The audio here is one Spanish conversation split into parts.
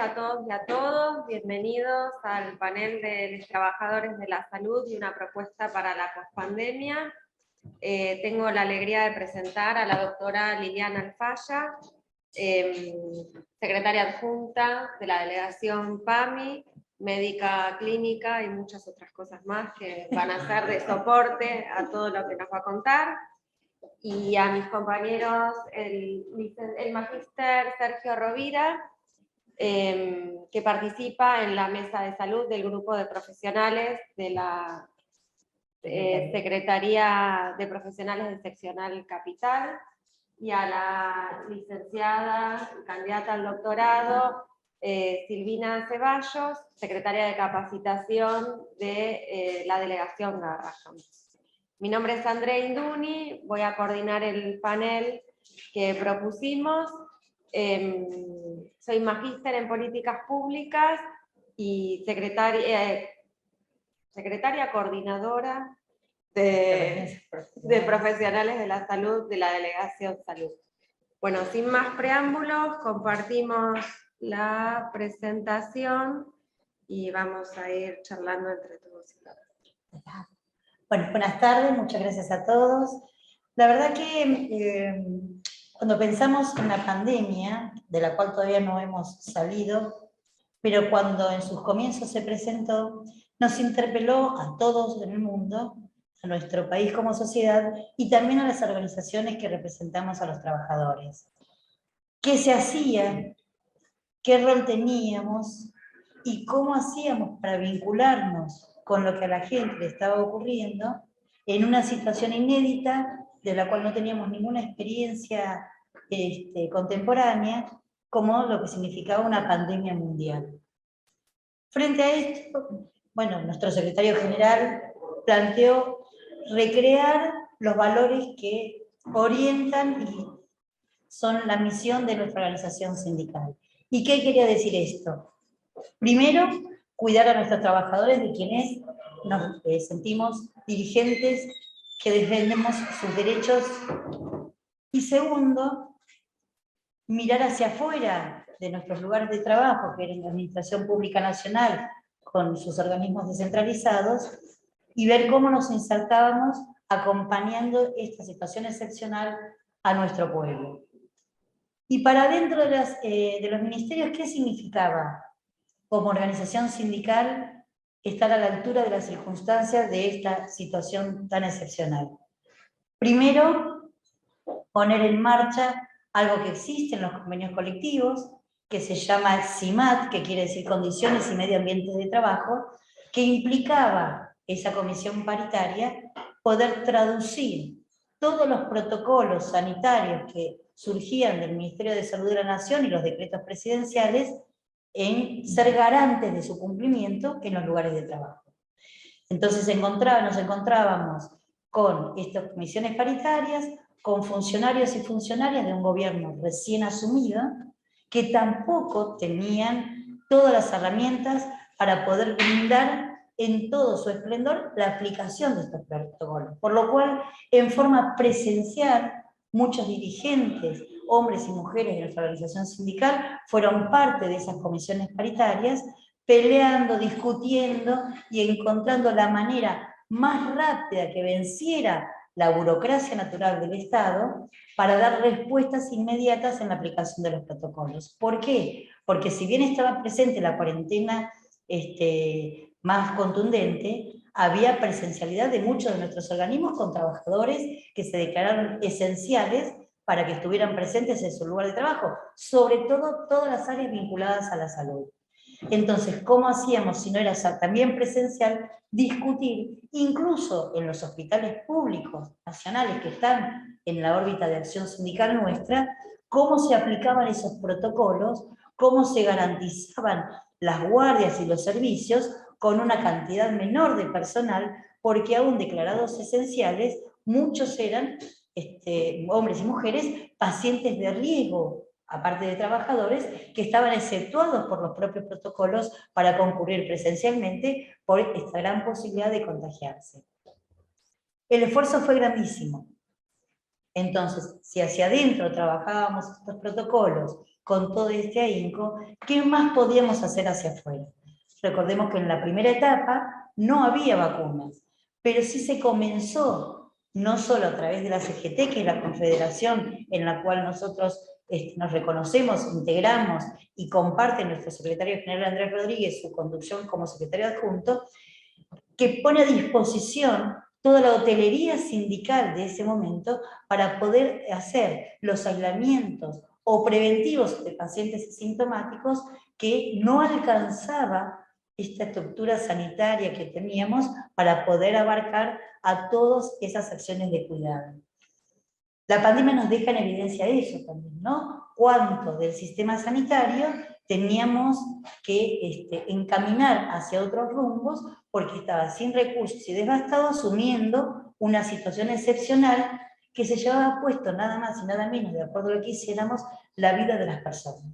a todos y a todos. Bienvenidos al panel de los trabajadores de la salud y una propuesta para la pospandemia. Tengo la alegría de presentar a la doctora Liliana Alfaya, secretaria adjunta de la delegación PAMI, médica clínica y muchas otras cosas más que van a ser de soporte a todo lo que nos va a contar. Y a mis compañeros, el magíster Sergio Rovira, que participa en la mesa de salud del grupo de profesionales de la Secretaría de Profesionales de Seccional Capital, y a la licenciada y candidata al doctorado Silvina Ceballos, secretaria de capacitación de la delegación Garrahan. Mi nombre es Andrea Induni, voy a coordinar el panel que propusimos. Soy magíster en políticas públicas y secretaria coordinadora de profesionales de la salud de la Delegación Salud. Bueno, sin más preámbulos, compartimos la presentación y vamos a ir charlando entre todos y todas. Bueno, buenas tardes, muchas gracias a todos. La verdad que cuando pensamos en la pandemia, de la cual todavía no hemos salido, pero cuando en sus comienzos se presentó, nos interpeló a todos en el mundo, a nuestro país como sociedad, y también a las organizaciones que representamos a los trabajadores. ¿Qué se hacía? ¿Qué rol teníamos? ¿Y cómo hacíamos para vincularnos con lo que a la gente le estaba ocurriendo en una situación inédita de la cual no teníamos ninguna experiencia contemporánea, como lo que significaba una pandemia mundial? Frente a esto, bueno, nuestro secretario general planteó recrear los valores que orientan y son la misión de nuestra organización sindical. ¿Y qué quería decir esto? Primero, cuidar a nuestros trabajadores, de quienes nos sentimos dirigentes que defendemos sus derechos. Y segundo, mirar hacia afuera de nuestros lugares de trabajo, que era la Administración Pública Nacional, con sus organismos descentralizados, y ver cómo nos insertábamos acompañando esta situación excepcional a nuestro pueblo. Y para dentro de los ministerios, ¿qué significaba como organización sindical estar a la altura de las circunstancias de esta situación tan excepcional? Primero, poner en marcha algo que existe en los convenios colectivos, que se llama CIMAT, que quiere decir Condiciones y Medio Ambiente de Trabajo, que implicaba esa comisión paritaria poder traducir todos los protocolos sanitarios que surgían del Ministerio de Salud de la Nación y los decretos presidenciales en ser garantes de su cumplimiento en los lugares de trabajo. Entonces nos encontrábamos con estas comisiones paritarias, con funcionarios y funcionarias de un gobierno recién asumido, que tampoco tenían todas las herramientas para poder brindar en todo su esplendor la aplicación de estos protocolos. Por lo cual, en forma presencial, muchos dirigentes, hombres y mujeres de nuestra organización sindical, fueron parte de esas comisiones paritarias, peleando, discutiendo y encontrando la manera más rápida que venciera la burocracia natural del Estado para dar respuestas inmediatas en la aplicación de los protocolos. ¿Por qué? Porque si bien estaba presente la cuarentena más contundente, había presencialidad de muchos de nuestros organismos con trabajadores que se declararon esenciales para que estuvieran presentes en su lugar de trabajo, sobre todo todas las áreas vinculadas a la salud. Entonces, ¿cómo hacíamos, si no era también presencial, discutir, incluso en los hospitales públicos nacionales que están en la órbita de acción sindical nuestra, cómo se aplicaban esos protocolos, cómo se garantizaban las guardias y los servicios con una cantidad menor de personal, porque aún declarados esenciales, muchos eran, hombres y mujeres, pacientes de riesgo, aparte de trabajadores, que estaban exceptuados por los propios protocolos para concurrir presencialmente por esta gran posibilidad de contagiarse. El esfuerzo fue grandísimo. Entonces, si hacia adentro trabajábamos estos protocolos con todo este ahínco, ¿qué más podíamos hacer hacia afuera? Recordemos que en la primera etapa no había vacunas, pero sí se comenzó, no solo a través de la CGT, que es la confederación en la cual nosotros nos reconocemos, integramos y comparte nuestro secretario general Andrés Rodríguez su conducción como secretario adjunto, que pone a disposición toda la hotelería sindical de ese momento para poder hacer los aislamientos o preventivos de pacientes asintomáticos que no alcanzaba esta estructura sanitaria que teníamos para poder abarcar a todas esas acciones de cuidado. La pandemia nos deja en evidencia eso también, ¿no? Cuánto del sistema sanitario teníamos que encaminar hacia otros rumbos porque estaba sin recursos y devastado, asumiendo una situación excepcional que se llevaba puesto nada más y nada menos, de acuerdo a lo que hiciéramos, la vida de las personas.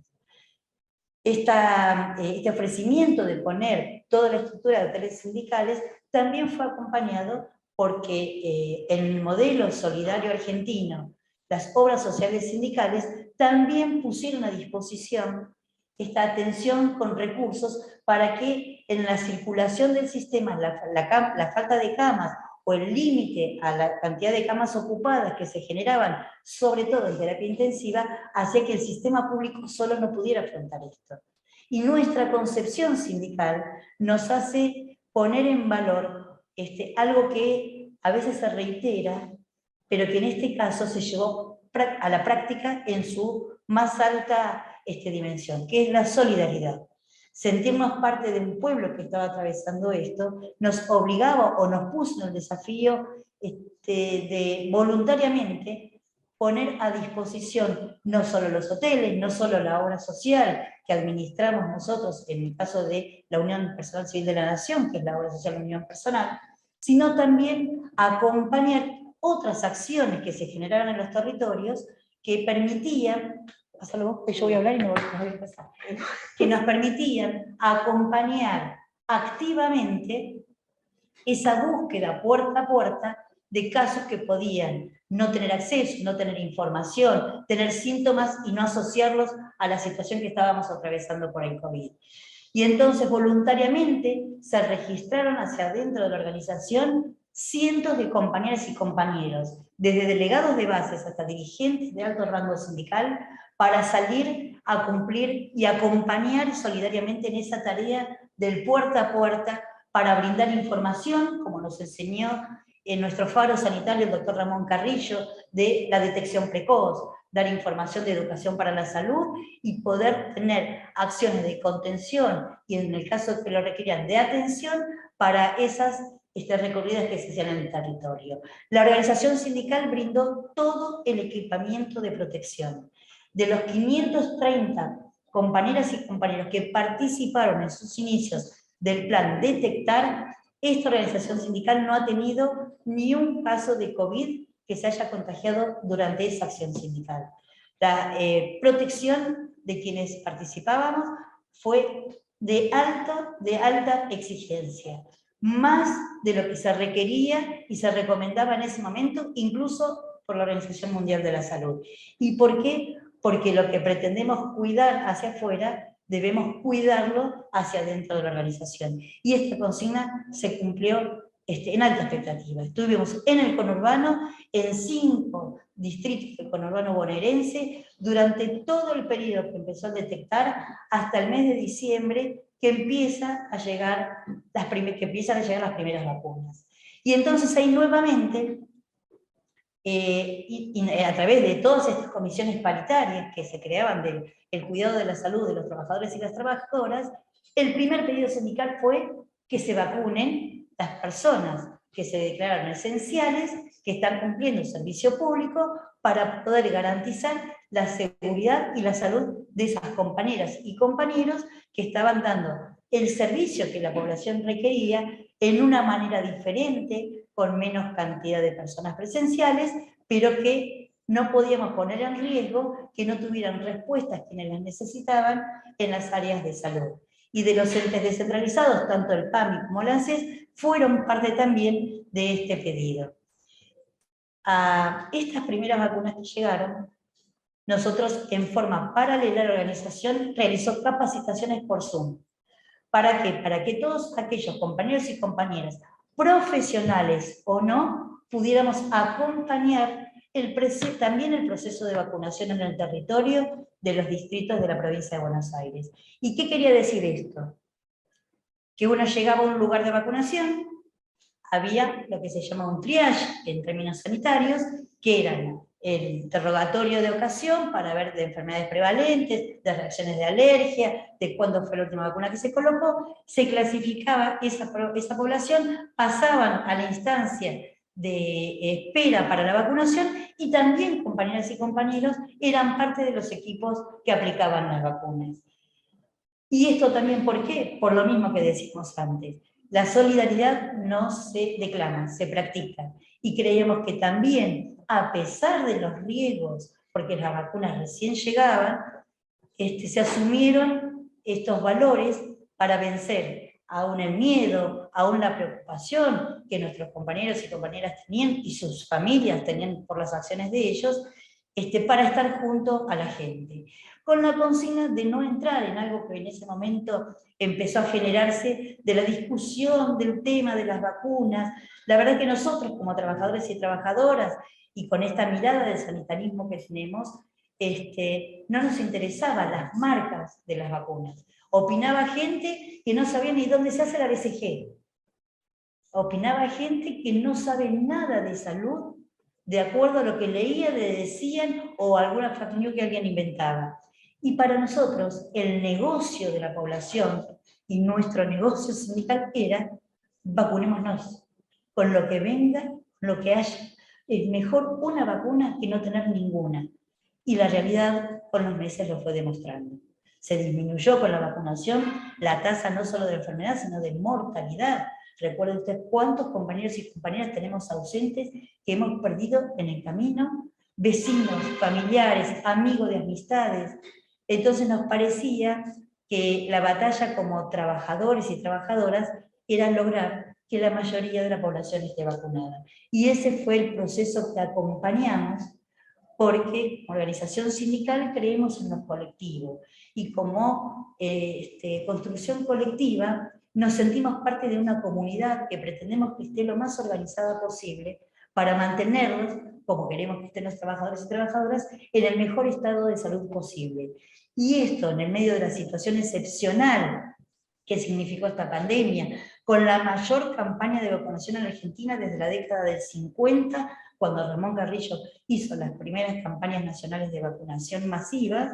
Este ofrecimiento de poner toda la estructura de hoteles sindicales también fue acompañado porque en el modelo solidario argentino, las obras sociales sindicales también pusieron a disposición esta atención con recursos para que en la circulación del sistema, la falta de camas o el límite a la cantidad de camas ocupadas que se generaban, sobre todo en terapia intensiva, hacía que el sistema público solo no pudiera afrontar esto. Y nuestra concepción sindical nos hace poner en valor algo que a veces se reitera, pero que en este caso se llevó a la práctica en su más alta dimensión, que es la solidaridad. Sentirnos parte de un pueblo que estaba atravesando esto nos obligaba o nos puso en el desafío de voluntariamente poner a disposición no solo los hoteles, no solo la obra social que administramos nosotros, en el caso de la Unión Personal Civil de la Nación, que es la obra social de Unión Personal, sino también acompañar otras acciones que se generaron en los territorios que permitían, pásalo vos, que yo voy a hablar y no voy a pasar, que nos permitían acompañar activamente esa búsqueda puerta a puerta de casos que podían no tener acceso, no tener información, tener síntomas y no asociarlos a la situación que estábamos atravesando por el COVID. Y entonces voluntariamente se registraron hacia adentro de la organización cientos de compañeras y compañeros, desde delegados de bases hasta dirigentes de alto rango sindical, para salir a cumplir y acompañar solidariamente en esa tarea del puerta a puerta para brindar información, como nos enseñó en nuestro faro sanitario el doctor Ramón Carrillo, de la detección precoz, dar información de educación para la salud y poder tener acciones de contención y en el caso que lo requieran de atención para esas recorridas que se hacían en el territorio. La organización sindical brindó todo el equipamiento de protección. De los 530 compañeras y compañeros que participaron en sus inicios del plan Detectar, esta organización sindical no ha tenido ni un caso de COVID que se haya contagiado durante esa acción sindical. La protección de quienes participábamos fue de alta exigencia, más de lo que se requería y se recomendaba en ese momento, incluso por la Organización Mundial de la Salud. ¿Y por qué? Porque lo que pretendemos cuidar hacia afuera debemos cuidarlo hacia dentro de la organización. Y esta consigna se cumplió en alta expectativa. Estuvimos en el conurbano, en 5 distritos del conurbano bonaerense, durante todo el periodo que empezó a detectar, hasta el mes de diciembre, que empiezan a llegar las primeras vacunas. Y entonces ahí nuevamente, a través de todas estas comisiones paritarias que se creaban del cuidado de la salud de los trabajadores y las trabajadoras, el primer pedido sindical fue que se vacunen las personas que se declararon esenciales, que están cumpliendo un servicio público para poder garantizar la seguridad y la salud de esas compañeras y compañeros que estaban dando el servicio que la población requería en una manera diferente, con menos cantidad de personas presenciales, pero que no podíamos poner en riesgo que no tuvieran respuestas quienes las necesitaban en las áreas de salud. Y de los entes descentralizados, tanto el PAMI como la ANSES, fueron parte también de este pedido. A estas primeras vacunas que llegaron, nosotros en forma paralela la organización realizó capacitaciones por Zoom. ¿Para qué? Para que todos aquellos compañeros y compañeras, profesionales o no, pudiéramos acompañar también el proceso de vacunación en el territorio de los distritos de la provincia de Buenos Aires. ¿Y qué quería decir esto? Que uno llegaba a un lugar de vacunación, había lo que se llama un triage en términos sanitarios, que eran el interrogatorio de ocasión para ver de enfermedades prevalentes, de reacciones de alergia, de cuándo fue la última vacuna que se colocó, se clasificaba esa población, pasaban a la instancia de espera para la vacunación y también compañeras y compañeros eran parte de los equipos que aplicaban las vacunas. Y esto también, ¿por qué? Por lo mismo que decimos antes. La solidaridad no se declama, se practica. Y creemos que también, a pesar de los riesgos, porque las vacunas recién llegaban, se asumieron estos valores para vencer aún el miedo, aún la preocupación que nuestros compañeros y compañeras tenían y sus familias tenían por las acciones de ellos, para estar junto a la gente. Con la consigna de no entrar en algo que en ese momento empezó a generarse de la discusión del tema de las vacunas. La verdad que nosotros como trabajadores y trabajadoras, y con esta mirada del sanitarismo que tenemos, no nos interesaban las marcas de las vacunas. Opinaba gente que no sabía ni dónde se hace la BCG. Opinaba gente que no sabe nada de salud, de acuerdo a lo que leía, le decían, o alguna fake news que alguien inventaba. Y para nosotros, el negocio de la población y nuestro negocio sindical era vacunémonos. Con lo que venga, lo que haya. Es mejor una vacuna que no tener ninguna. Y la realidad con los meses lo fue demostrando. Se disminuyó con la vacunación la tasa no solo de enfermedad, sino de mortalidad. Recuerden ustedes cuántos compañeros y compañeras tenemos ausentes que hemos perdido en el camino, vecinos, familiares, amigos de amistades. Entonces nos parecía que la batalla como trabajadores y trabajadoras era lograr que la mayoría de la población esté vacunada. Y ese fue el proceso que acompañamos, porque como organización sindical creemos en los colectivos, y como construcción colectiva nos sentimos parte de una comunidad que pretendemos que esté lo más organizada posible para mantenerlos, como queremos que estén los trabajadores y trabajadoras, en el mejor estado de salud posible. Y esto en el medio de la situación excepcional que significó esta pandemia, con la mayor campaña de vacunación en la Argentina desde la década del 50, cuando Ramón Carrillo hizo las primeras campañas nacionales de vacunación masivas,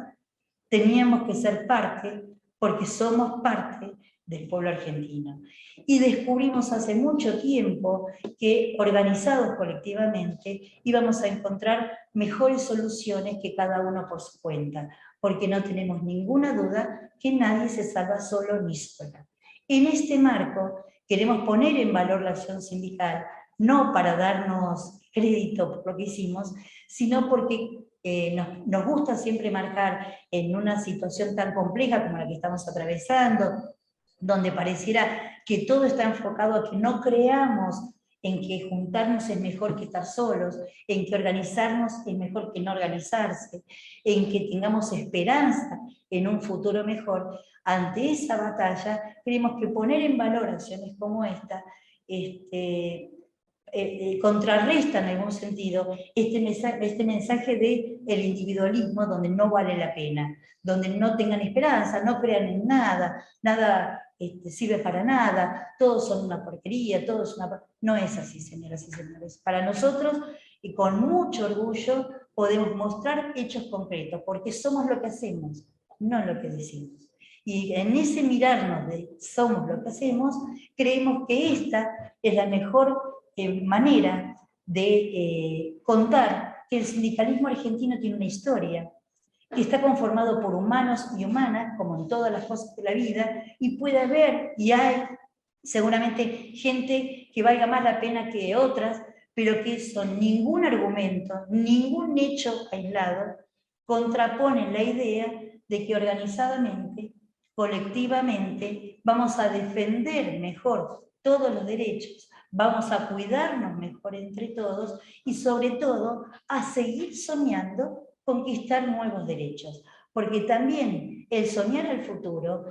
teníamos que ser parte, porque somos parte del pueblo argentino. Y descubrimos hace mucho tiempo que, organizados colectivamente, íbamos a encontrar mejores soluciones que cada uno por su cuenta, porque no tenemos ninguna duda que nadie se salva solo ni sola. En este marco queremos poner en valor la acción sindical, no para darnos crédito por lo que hicimos, sino porque nos gusta siempre marcar en una situación tan compleja como la que estamos atravesando, donde pareciera que todo está enfocado a que no creamos en que juntarnos es mejor que estar solos, en que organizarnos es mejor que no organizarse, en que tengamos esperanza en un futuro mejor. Ante esa batalla, creemos que poner en valor acciones como esta contrarresta en algún sentido este mensaje del individualismo donde no vale la pena, donde no tengan esperanza, no crean en nada, nada sirve para nada, todos son una porquería, todos una... No es así, señoras y señores. Para nosotros, y con mucho orgullo, podemos mostrar hechos concretos, porque somos lo que hacemos, no lo que decimos. Y en ese mirarnos de somos lo que hacemos, creemos que esta es la mejor manera de contar que el sindicalismo argentino tiene una historia, que está conformado por humanos y humanas, como en todas las cosas de la vida, y puede haber, y hay seguramente gente que valga más la pena que otras, pero que eso, ningún argumento, ningún hecho aislado, contrapone la idea de que organizadamente, colectivamente, vamos a defender mejor todos los derechos, vamos a cuidarnos mejor entre todos y sobre todo a seguir soñando conquistar nuevos derechos, porque también el soñar al futuro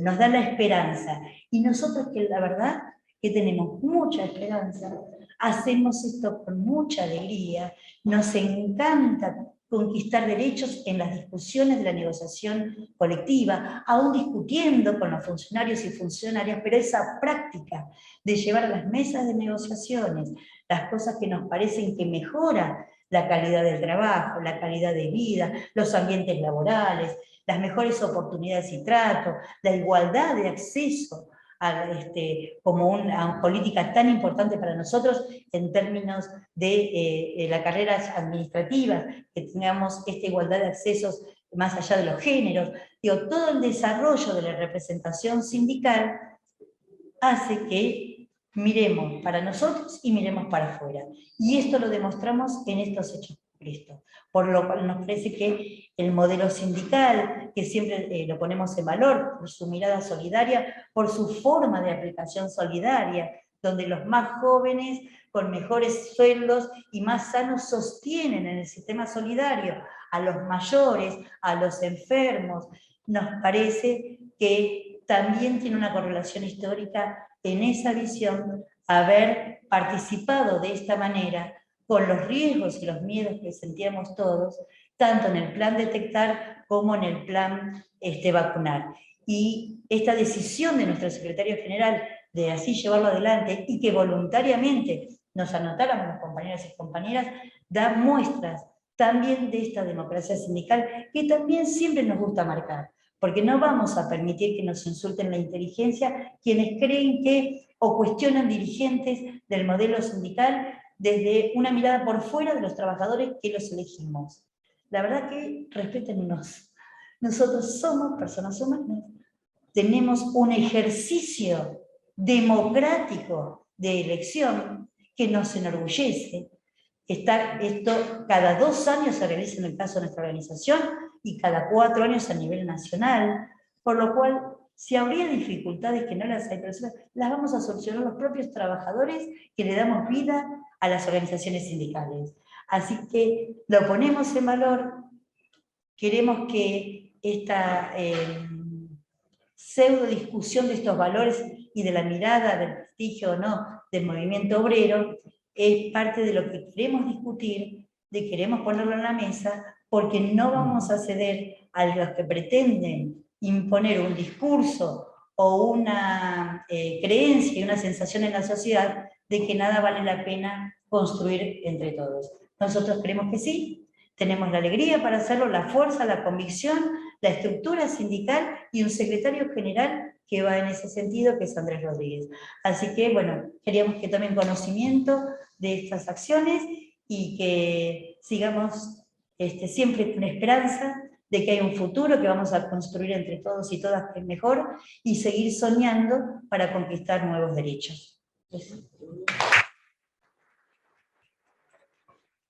nos da la esperanza, y nosotros que la verdad que tenemos mucha esperanza, hacemos esto con mucha alegría, nos encanta conquistar derechos en las discusiones de la negociación colectiva, aún discutiendo con los funcionarios y funcionarias, pero esa práctica de llevar a las mesas de negociaciones las cosas que nos parecen que mejoran la calidad del trabajo, la calidad de vida, los ambientes laborales, las mejores oportunidades y trato, la igualdad de acceso como una política tan importante para nosotros en términos de las carreras administrativas, que tengamos esta igualdad de accesos más allá de los géneros. Digo, todo el desarrollo de la representación sindical hace que miremos para nosotros y miremos para afuera. Y esto lo demostramos en estos hechos concretos. Por lo cual nos parece que el modelo sindical, que siempre lo ponemos en valor por su mirada solidaria, por su forma de aplicación solidaria, donde los más jóvenes con mejores sueldos y más sanos sostienen en el sistema solidario a los mayores, a los enfermos, nos parece que también tiene una correlación histórica en esa visión, haber participado de esta manera con los riesgos y los miedos que sentíamos todos, tanto en el plan detectar como en el plan vacunar. Y esta decisión de nuestro secretario general de así llevarlo adelante y que voluntariamente nos anotáramos los compañeros y compañeras, da muestras también de esta democracia sindical que también siempre nos gusta marcar, porque no vamos a permitir que nos insulten la inteligencia quienes creen que o cuestionan dirigentes del modelo sindical desde una mirada por fuera de los trabajadores que los elegimos. La verdad que respétennos. Nosotros somos personas humanas. Tenemos un ejercicio democrático de elección que nos enorgullece. Esto cada 2 años se realiza en el caso de nuestra organización y cada 4 años a nivel nacional, por lo cual, si habría dificultades que no las hay, las vamos a solucionar los propios trabajadores que le damos vida a las organizaciones sindicales. Así que lo ponemos en valor, queremos que esta pseudo discusión de estos valores y de la mirada del prestigio o no del movimiento obrero es parte de lo que queremos discutir, de queremos ponerlo en la mesa, porque no vamos a ceder a los que pretenden imponer un discurso o una creencia y una sensación en la sociedad de que nada vale la pena construir entre todos. Nosotros creemos que sí, tenemos la alegría para hacerlo, la fuerza, la convicción, la estructura sindical y un secretario general que va en ese sentido, que es Andrés Rodríguez. Así que, bueno, queríamos que tomen conocimiento de estas acciones y que sigamos siempre con esperanza de que hay un futuro que vamos a construir entre todos y todas que es mejor, y seguir soñando para conquistar nuevos derechos.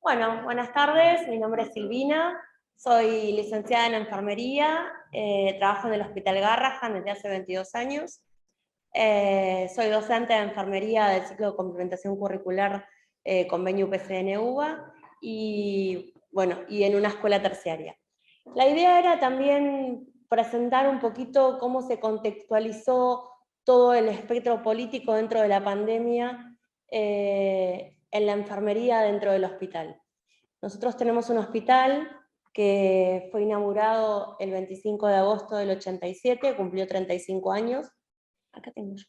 Bueno, buenas tardes, mi nombre es Silvina, soy licenciada en enfermería, trabajo en el Hospital Garrahan desde hace 22 años, soy docente de enfermería del ciclo de complementación curricular convenio UPCN-UBA, y bueno, y en una escuela terciaria. La idea era también presentar un poquito cómo se contextualizó todo el espectro político dentro de la pandemia en la enfermería dentro del hospital. Nosotros tenemos un hospital que fue inaugurado el 25 de agosto del 87, cumplió 35 años. Acá tengo yo.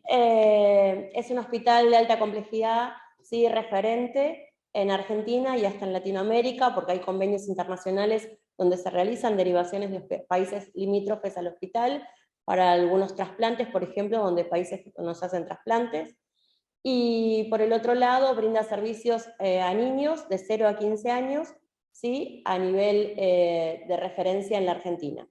Es un hospital de alta complejidad, sí, referente en Argentina y hasta en Latinoamérica, porque hay convenios internacionales donde se realizan derivaciones de países limítrofes al hospital, para algunos trasplantes, por ejemplo, donde países nos hacen trasplantes. Y por el otro lado, brinda servicios a niños de 0 a 15 años, ¿sí? A nivel de referencia en la Argentina.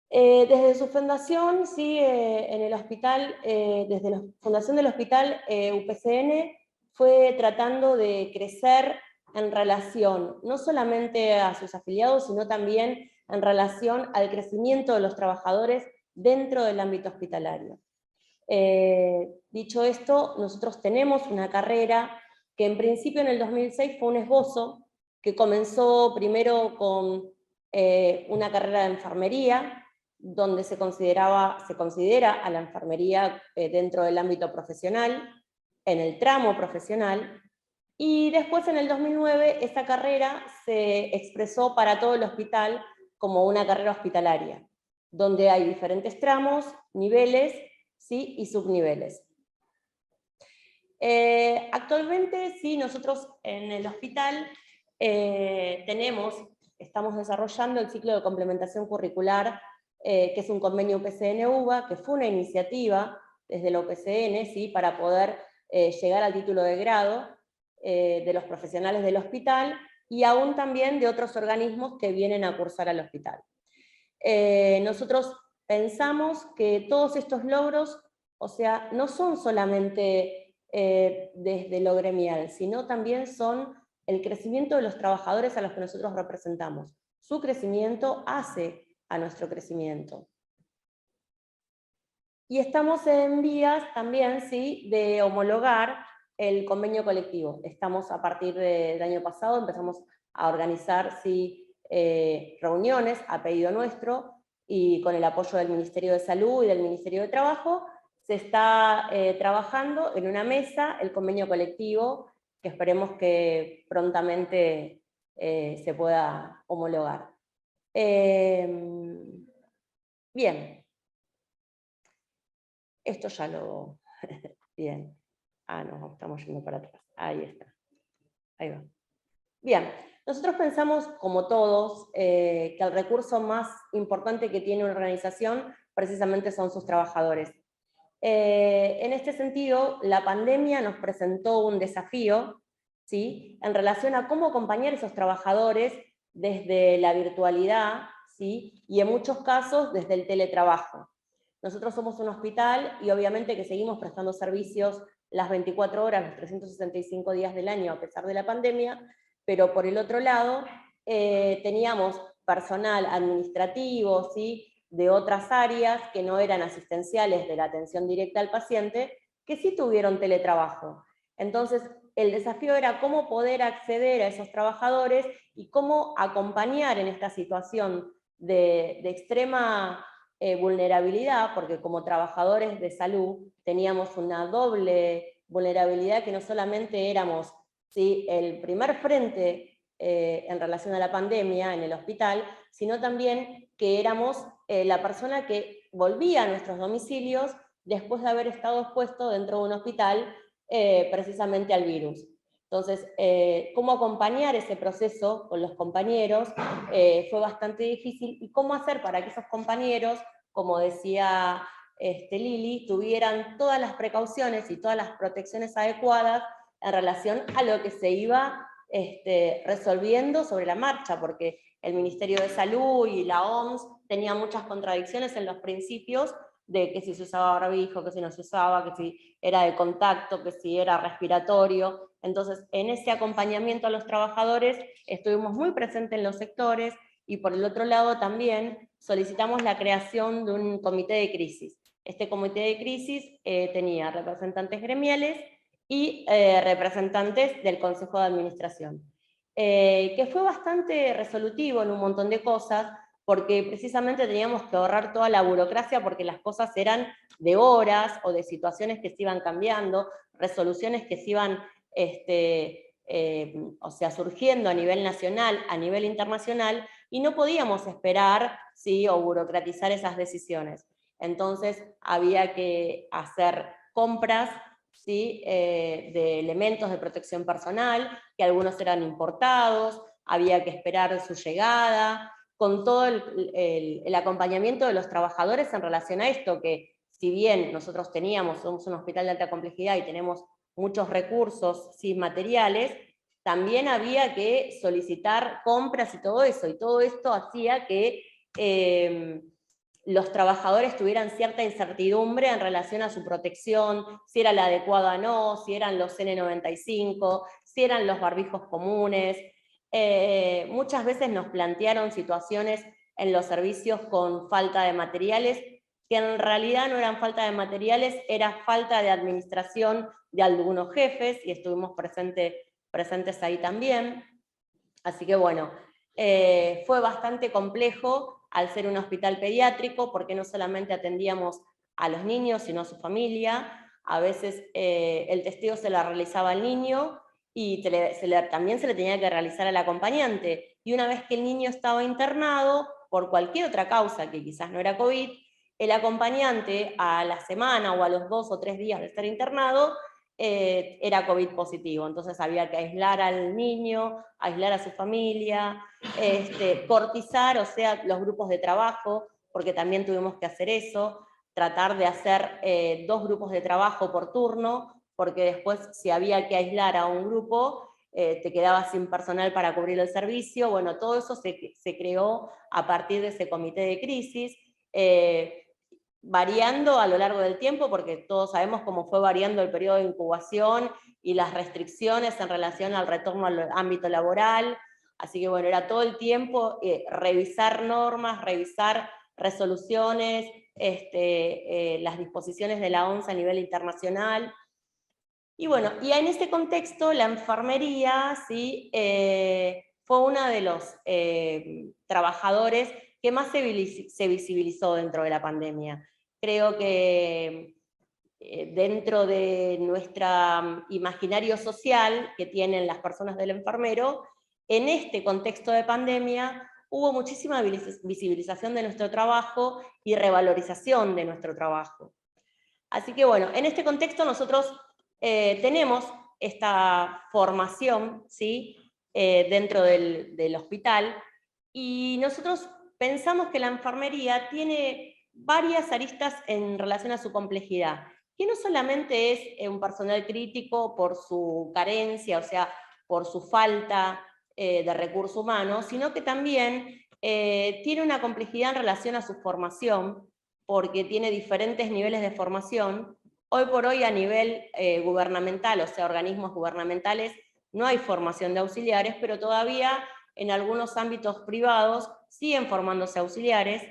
Desde su fundación, sí, en el hospital, desde la fundación del hospital, UPCN fue tratando de crecer en relación, no solamente a sus afiliados, sino también en relación al crecimiento de los trabajadores dentro del ámbito hospitalario. Dicho esto, nosotros tenemos una carrera que en principio en el 2006 fue un esbozo, que comenzó primero con una carrera de enfermería, donde se considera a la enfermería dentro del ámbito profesional, en el tramo profesional, y después en el 2009 esa carrera se expresó para todo el hospital como una carrera hospitalaria, donde hay diferentes tramos, niveles, ¿sí? Y subniveles. Actualmente, sí, nosotros en el hospital estamos desarrollando el ciclo de complementación curricular, que es un convenio UPCN-UBA, que fue una iniciativa desde la UPCN, ¿sí? Para poder llegar al título de grado de los profesionales del hospital, y aún también de otros organismos que vienen a cursar al hospital. Nosotros pensamos que todos estos logros, o sea, no son solamente desde lo gremial, sino también son el crecimiento de los trabajadores a los que nosotros representamos. Su crecimiento hace a nuestro crecimiento. Y estamos en vías también, ¿sí?, de homologar el convenio colectivo. Estamos, a partir del año pasado, empezamos a organizar, ¿sí?, reuniones a pedido nuestro, y con el apoyo del Ministerio de Salud y del Ministerio de Trabajo, se está trabajando en una mesa el convenio colectivo, que esperemos que prontamente se pueda homologar. Bien. Esto ya lo... Bien. Ah, no, estamos yendo para atrás. Ahí está. Ahí va. Bien. Nosotros pensamos, como todos, que el recurso más importante que tiene una organización precisamente son sus trabajadores. En este sentido, la pandemia nos presentó un desafío, ¿sí?, en relación a cómo acompañar a esos trabajadores desde la virtualidad, ¿sí?, y en muchos casos desde el teletrabajo. Nosotros somos un hospital y obviamente que seguimos prestando servicios las 24 horas, los 365 días del año a pesar de la pandemia, pero por el otro lado teníamos personal administrativo, ¿sí?, de otras áreas que no eran asistenciales de la atención directa al paciente, que sí tuvieron teletrabajo. Entonces, el desafío era cómo poder acceder a esos trabajadores y cómo acompañar en esta situación de extrema vulnerabilidad, porque como trabajadores de salud teníamos una doble vulnerabilidad, que no solamente éramos, ¿sí?, el primer frente en relación a la pandemia en el hospital, sino también que éramos la persona que volvía a nuestros domicilios después de haber estado expuesto dentro de un hospital precisamente al virus. Entonces, cómo acompañar ese proceso con los compañeros fue bastante difícil, y cómo hacer para que esos compañeros, como decía Lili, tuvieran todas las precauciones y todas las protecciones adecuadas en relación a lo que se iba resolviendo sobre la marcha, porque el Ministerio de Salud y la OMS tenían muchas contradicciones en los principios de que si se usaba barbijo, que si no se usaba, que si era de contacto, que si era respiratorio. Entonces, en ese acompañamiento a los trabajadores estuvimos muy presentes en los sectores, y por el otro lado también solicitamos la creación de un comité de crisis. Este comité de crisis tenía representantes gremiales y representantes del Consejo de Administración, que fue bastante resolutivo en un montón de cosas, porque precisamente teníamos que ahorrar toda la burocracia, porque las cosas eran de horas o de situaciones que se iban cambiando, resoluciones que se iban surgiendo a nivel nacional, a nivel internacional, y no podíamos esperar, ¿sí?, o burocratizar esas decisiones. Entonces había que hacer compras, ¿sí?, de elementos de protección personal, que algunos eran importados, había que esperar su llegada, con todo el acompañamiento de los trabajadores en relación a esto, que si bien nosotros somos un hospital de alta complejidad y tenemos muchos recursos, ¿sí?, materiales, también había que solicitar compras y todo eso, y todo esto hacía que los trabajadores tuvieran cierta incertidumbre en relación a su protección, si era la adecuada o no, si eran los N95, si eran los barbijos comunes. Muchas veces nos plantearon situaciones en los servicios con falta de materiales, que en realidad no eran falta de materiales, era falta de administración de algunos jefes, y estuvimos presentes ahí también. Así que bueno, fue bastante complejo al ser un hospital pediátrico, porque no solamente atendíamos a los niños, sino a su familia. A veces el testeo se lo realizaba al niño y también se le tenía que realizar al acompañante. Y una vez que el niño estaba internado, por cualquier otra causa, que quizás no era COVID, el acompañante a la semana o a los 2 o 3 días de estar internado, era COVID positivo. Entonces había que aislar al niño, aislar a su familia, cortizar, o sea, los grupos de trabajo, porque también tuvimos que hacer eso, tratar de hacer 2 grupos de trabajo por turno, porque después si había que aislar a un grupo, te quedabas sin personal para cubrir el servicio. Bueno, todo eso se creó a partir de ese comité de crisis, variando a lo largo del tiempo, porque todos sabemos cómo fue variando el periodo de incubación y las restricciones en relación al retorno al ámbito laboral. Así que bueno, era todo el tiempo revisar normas, revisar resoluciones, las disposiciones de la OMS a nivel internacional. Y bueno, y en este contexto la enfermería, ¿sí? Fue uno de los trabajadores que más se visibilizó dentro de la pandemia. Creo que dentro de nuestro imaginario social que tienen las personas del enfermero, en este contexto de pandemia hubo muchísima visibilización de nuestro trabajo y revalorización de nuestro trabajo. Así que bueno, en este contexto nosotros tenemos esta formación, ¿sí? Dentro del hospital, y nosotros pensamos que la enfermería tiene varias aristas en relación a su complejidad, que no solamente es un personal crítico por su carencia, o sea, por su falta de recursos humanos, sino que también tiene una complejidad en relación a su formación, porque tiene diferentes niveles de formación. Hoy por hoy a nivel gubernamental, o sea, organismos gubernamentales, no hay formación de auxiliares, pero todavía en algunos ámbitos privados siguen formándose auxiliares.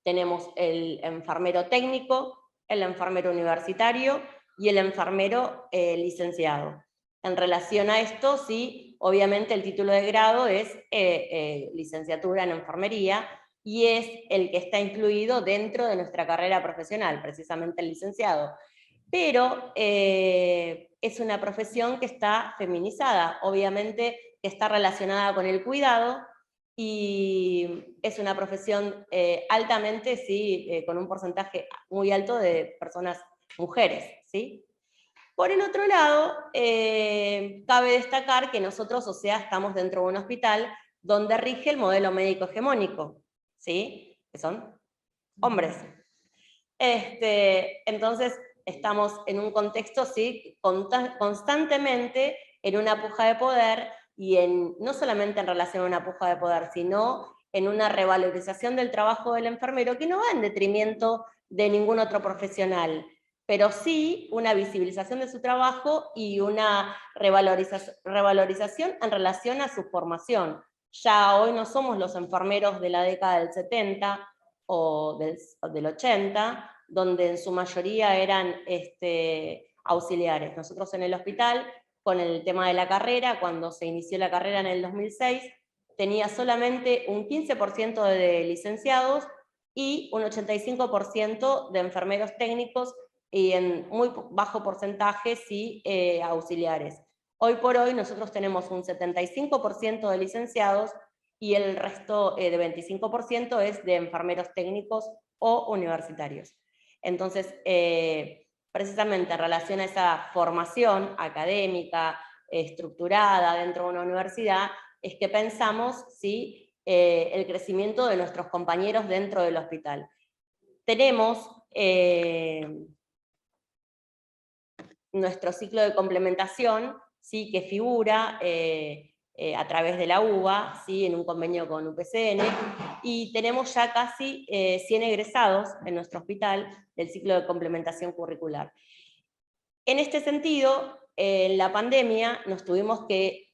Tenemos el enfermero técnico, el enfermero universitario y el enfermero licenciado. En relación a esto, sí, obviamente el título de grado es licenciatura en enfermería, y es el que está incluido dentro de nuestra carrera profesional, precisamente el licenciado. Pero es una profesión que está feminizada, obviamente que está relacionada con el cuidado, y es una profesión altamente, sí, con un porcentaje muy alto de personas mujeres, ¿sí? Por el otro lado, cabe destacar que nosotros, o sea, estamos dentro de un hospital donde rige el modelo médico hegemónico, ¿sí? Que son hombres. Entonces, estamos en un contexto, sí, constantemente en una puja de poder, y no solamente en relación a una puja de poder, sino en una revalorización del trabajo del enfermero, que no va en detrimento de ningún otro profesional, pero sí una visibilización de su trabajo y una revalorización en relación a su formación. Ya hoy no somos los enfermeros de la década del 70 o del 80, donde en su mayoría eran auxiliares. Nosotros en el hospital, con el tema de la carrera, cuando se inició la carrera en el 2006, tenía solamente un 15% de licenciados y un 85% de enfermeros técnicos, y en muy bajo porcentaje sí auxiliares. Hoy por hoy nosotros tenemos un 75% de licenciados y el resto de 25% es de enfermeros técnicos o universitarios. Entonces, precisamente en relación a esa formación académica, estructurada dentro de una universidad, es que pensamos, ¿sí?, el crecimiento de nuestros compañeros dentro del hospital. Tenemos nuestro ciclo de complementación, ¿sí?, que figura a través de la UBA, ¿sí?, en un convenio con UPCN, y tenemos ya casi 100 egresados en nuestro hospital del ciclo de complementación curricular. En este sentido, en la pandemia nos tuvimos que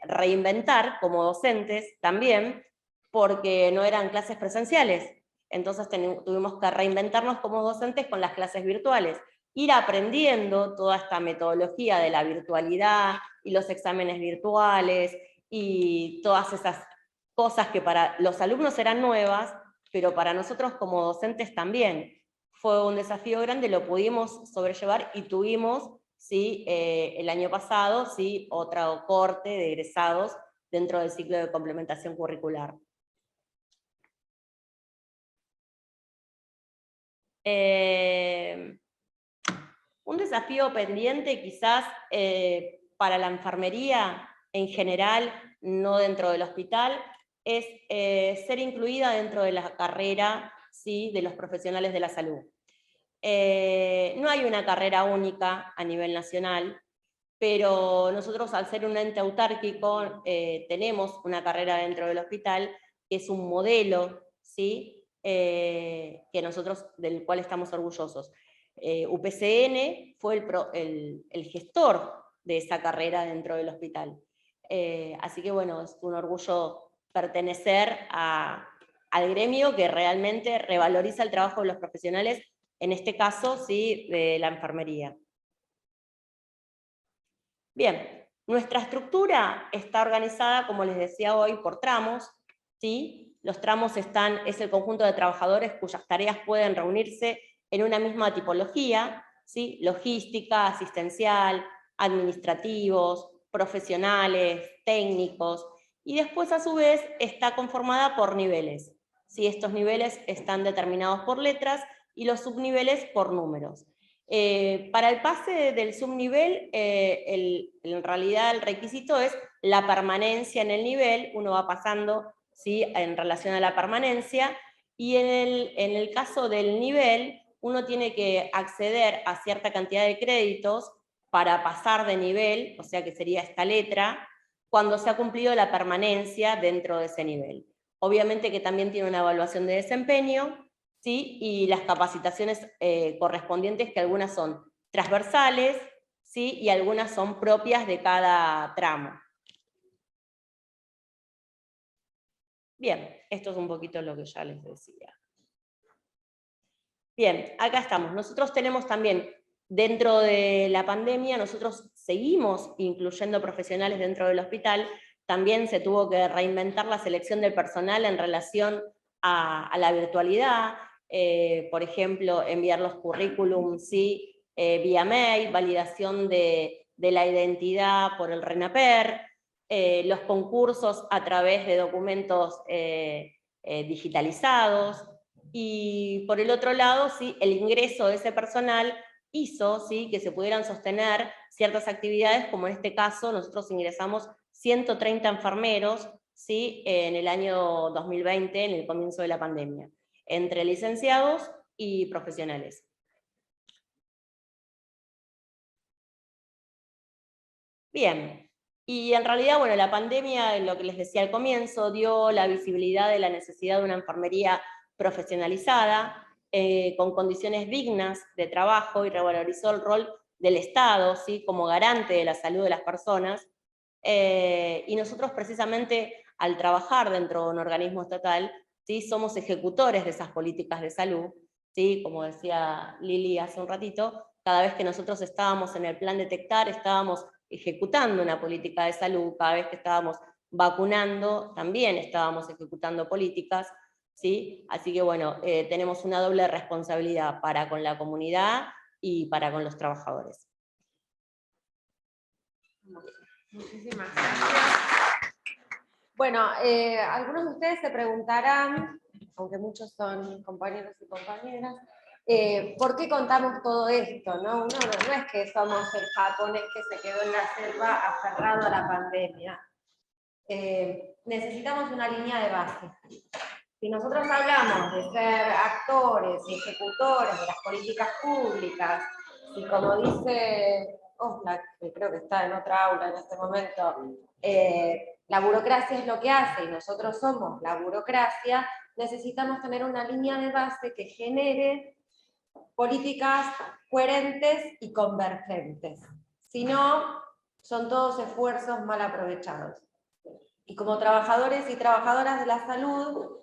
reinventar como docentes también, porque no eran clases presenciales. Entonces tuvimos que reinventarnos como docentes con las clases virtuales, ir aprendiendo toda esta metodología de la virtualidad y los exámenes virtuales, y todas esas cosas que para los alumnos eran nuevas, pero para nosotros como docentes también. Fue un desafío grande, lo pudimos sobrellevar y tuvimos, ¿sí? El año pasado, ¿sí? Otro corte de egresados dentro del ciclo de complementación curricular. Un desafío pendiente quizás para la enfermería en general, no dentro del hospital, es ser incluida dentro de la carrera, ¿sí? De los profesionales de la salud. No hay una carrera única a nivel nacional, pero nosotros al ser un ente autárquico tenemos una carrera dentro del hospital que es un modelo, ¿sí? Que nosotros, del cual estamos orgullosos. UPCN fue el gestor de esa carrera dentro del hospital. Así que bueno, es un orgullo pertenecer al gremio que realmente revaloriza el trabajo de los profesionales, en este caso, ¿sí? De la enfermería. Bien, nuestra estructura está organizada, como les decía hoy, por tramos, ¿sí? Los tramos es el conjunto de trabajadores cuyas tareas pueden reunirse en una misma tipología, ¿sí? Logística, asistencial, administrativos, profesionales, técnicos, y después a su vez está conformada por niveles, ¿sí? Estos niveles están determinados por letras y los subniveles por números. Para el pase del subnivel, en realidad el requisito es la permanencia en el nivel, uno va pasando, ¿sí? En relación a la permanencia, y en el caso del nivel, uno tiene que acceder a cierta cantidad de créditos para pasar de nivel, o sea que sería esta letra, cuando se ha cumplido la permanencia dentro de ese nivel. Obviamente que también tiene una evaluación de desempeño, ¿sí? Y las capacitaciones correspondientes, que algunas son transversales, ¿sí? Y algunas son propias de cada tramo. Bien, esto es un poquito lo que ya les decía. Bien, acá estamos. Nosotros tenemos también, dentro de la pandemia, nosotros seguimos incluyendo profesionales dentro del hospital. También se tuvo que reinventar la selección del personal en relación a la virtualidad. Por ejemplo, enviar los currículums, ¿sí? Vía mail, validación de la identidad por el RENAPER, los concursos a través de documentos digitalizados, y por el otro lado, ¿sí? El ingreso de ese personal hizo, ¿sí? Que se pudieran sostener ciertas actividades, como en este caso nosotros ingresamos 130 enfermeros, ¿sí? En el año 2020, en el comienzo de la pandemia, entre licenciados y profesionales. Bien, y en realidad, bueno, la pandemia, lo que les decía al comienzo, dio la visibilidad de la necesidad de una enfermería profesionalizada, con condiciones dignas de trabajo, y revalorizó el rol del Estado, ¿sí? Como garante de la salud de las personas, y nosotros precisamente al trabajar dentro de un organismo estatal, ¿sí? Somos ejecutores de esas políticas de salud, ¿sí? Como decía Lili hace un ratito, cada vez que nosotros estábamos en el plan Detectar, estábamos ejecutando una política de salud, cada vez que estábamos vacunando, también estábamos ejecutando políticas, ¿sí? Así que bueno, tenemos una doble responsabilidad para con la comunidad y para con los trabajadores. Muchísimas gracias. Bueno, algunos de ustedes se preguntarán, aunque muchos son compañeros y compañeras, ¿por qué contamos todo esto? ¿No? Uno no es que somos el japonés que se quedó en la selva aferrado a la pandemia. Necesitamos una línea de base. Si nosotros hablamos de ser actores y ejecutores de las políticas públicas, y como dice Oxlack, que creo que está en otra aula en este momento, la burocracia es lo que hace y nosotros somos la burocracia, necesitamos tener una línea de base que genere políticas coherentes y convergentes. Si no, son todos esfuerzos mal aprovechados. Y como trabajadores y trabajadoras de la salud,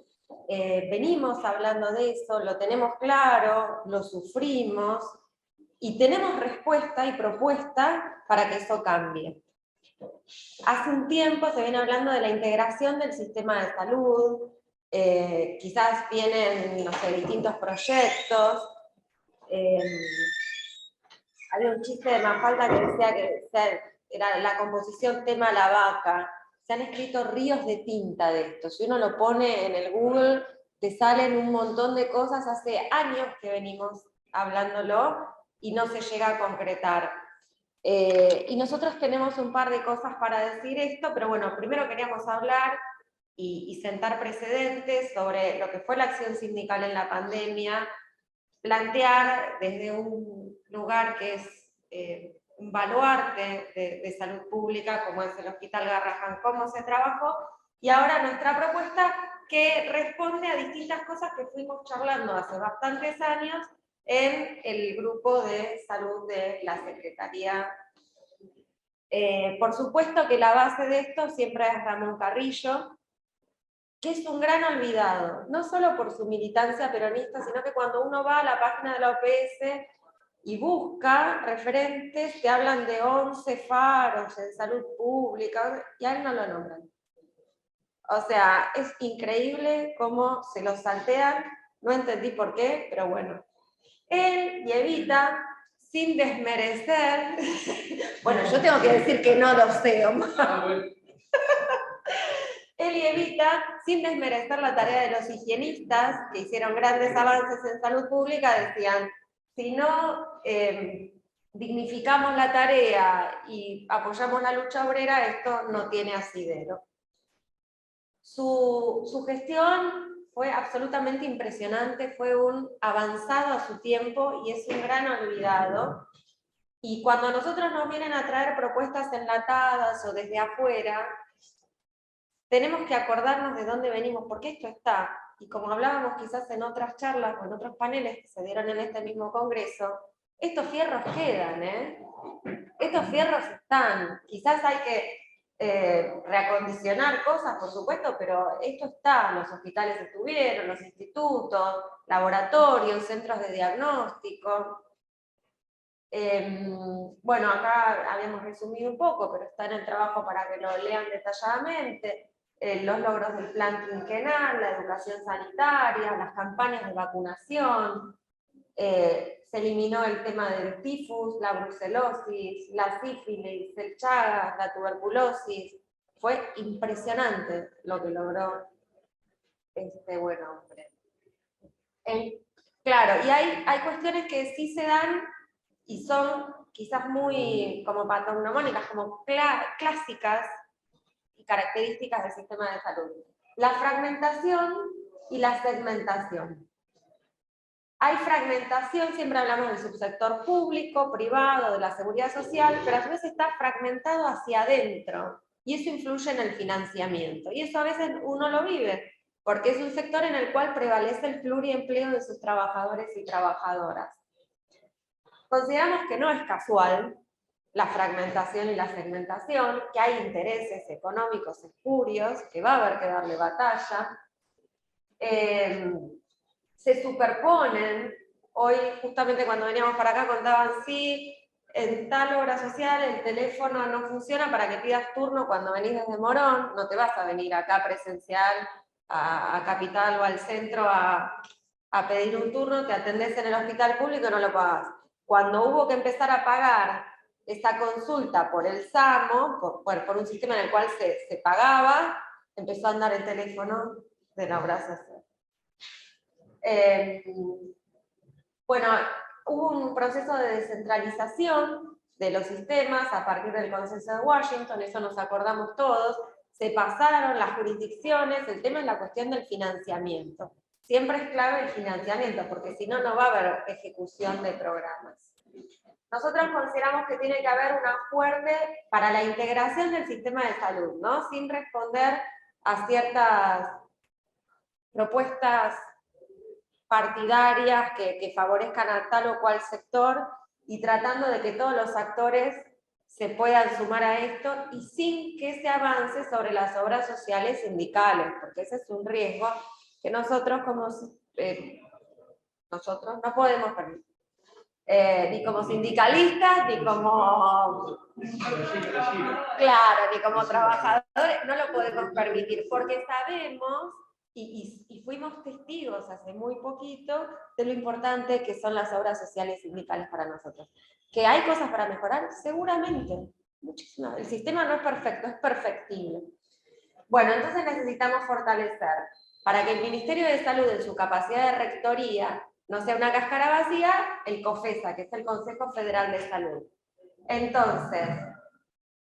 venimos hablando de eso, lo tenemos claro, lo sufrimos, y tenemos respuesta y propuesta para que eso cambie. Hace un tiempo se viene hablando de la integración del sistema de salud, quizás vienen, no sé, distintos proyectos. Había un chiste de Mafalda que decía que era la composición tema la vaca. Se han escrito ríos de tinta de esto. Si uno lo pone en el Google, te salen un montón de cosas. Hace años que venimos hablándolo y no se llega a concretar. Y nosotros tenemos un par de cosas para decir esto, pero bueno, primero queríamos hablar y sentar precedentes sobre lo que fue la acción sindical en la pandemia, plantear desde un lugar que es un baluarte de salud pública, como es el Hospital Garrahan, cómo se trabajó, y ahora nuestra propuesta que responde a distintas cosas que fuimos charlando hace bastantes años en el grupo de salud de la Secretaría. Por supuesto que la base de esto siempre es Ramón Carrillo, que es un gran olvidado, no solo por su militancia peronista, sino que cuando uno va a la página de la OPS y busca referentes, te hablan de 11 faros en salud pública, y a él no lo nombran. O sea, es increíble cómo se lo saltean, no entendí por qué, pero bueno. Él y Evita, sin desmerecer, bueno, yo tengo que decir que no lo sé, Omar. Él y Evita, sin desmerecer la tarea de los higienistas, que hicieron grandes avances en salud pública, decían, si no dignificamos la tarea y apoyamos la lucha obrera, esto no tiene asidero. Su gestión fue absolutamente impresionante, fue un avanzado a su tiempo y es un gran olvidado. Y cuando a nosotros nos vienen a traer propuestas enlatadas o desde afuera, tenemos que acordarnos de dónde venimos, porque esto está, y como hablábamos quizás en otras charlas o en otros paneles que se dieron en este mismo congreso, estos fierros quedan, estos fierros están, quizás hay que reacondicionar cosas, por supuesto, pero esto está, los hospitales estuvieron, los institutos, laboratorios, centros de diagnóstico. Bueno, acá habíamos resumido un poco, pero está en el trabajo para que lo lean detalladamente. Los logros del plan quinquenal, la educación sanitaria, las campañas de vacunación, se eliminó el tema del tifus, la brucelosis, la sífilis, el Chagas, la tuberculosis. Fue impresionante lo que logró este buen hombre. Claro, y hay cuestiones que sí se dan y son quizás muy como patognomónicas, como clásicas y características del sistema de salud. La fragmentación y la segmentación. Hay fragmentación, siempre hablamos del subsector público, privado, de la seguridad social, pero a veces está fragmentado hacia adentro, y eso influye en el financiamiento, y eso a veces uno lo vive, porque es un sector en el cual prevalece el pluriempleo de sus trabajadores y trabajadoras. Consideramos que no es casual la fragmentación y la segmentación, que hay intereses económicos espurios, que va a haber que darle batalla. Se superponen, hoy justamente cuando veníamos para acá contaban, sí, en tal obra social el teléfono no funciona para que pidas turno cuando venís desde Morón, no te vas a venir acá presencial a Capital o al centro a pedir un turno, te atendés en el hospital público y no lo pagás. Cuando hubo que empezar a pagar esta consulta por el SAMO, por un sistema en el cual se pagaba, empezó a andar el teléfono de la obra social. Bueno, hubo un proceso de descentralización de los sistemas a partir del consenso de Washington, eso nos acordamos todos, se pasaron las jurisdicciones, el tema es la cuestión del financiamiento. Siempre es clave el financiamiento, porque si no, no va a haber ejecución de programas. Nosotros consideramos que tiene que haber una fuerte para la integración del sistema de salud, ¿no? Sin responder a ciertas propuestas partidarias que favorezcan a tal o cual sector y tratando de que todos los actores se puedan sumar a esto y sin que se avance sobre las obras sociales sindicales, porque ese es un riesgo que nosotros no podemos permitir. ni como sindicalistas, ni como, claro, ni como trabajadores, no lo podemos permitir, porque sabemos, y fuimos testigos hace muy poquito, de lo importante que son las obras sociales sindicales para nosotros. ¿Que hay cosas para mejorar? Seguramente, muchísimas. El sistema no es perfecto, es perfectible. Bueno, entonces necesitamos fortalecer, para que el Ministerio de Salud, en su capacidad de rectoría, no sea una cáscara vacía, el COFESA, que es el Consejo Federal de Salud. Entonces,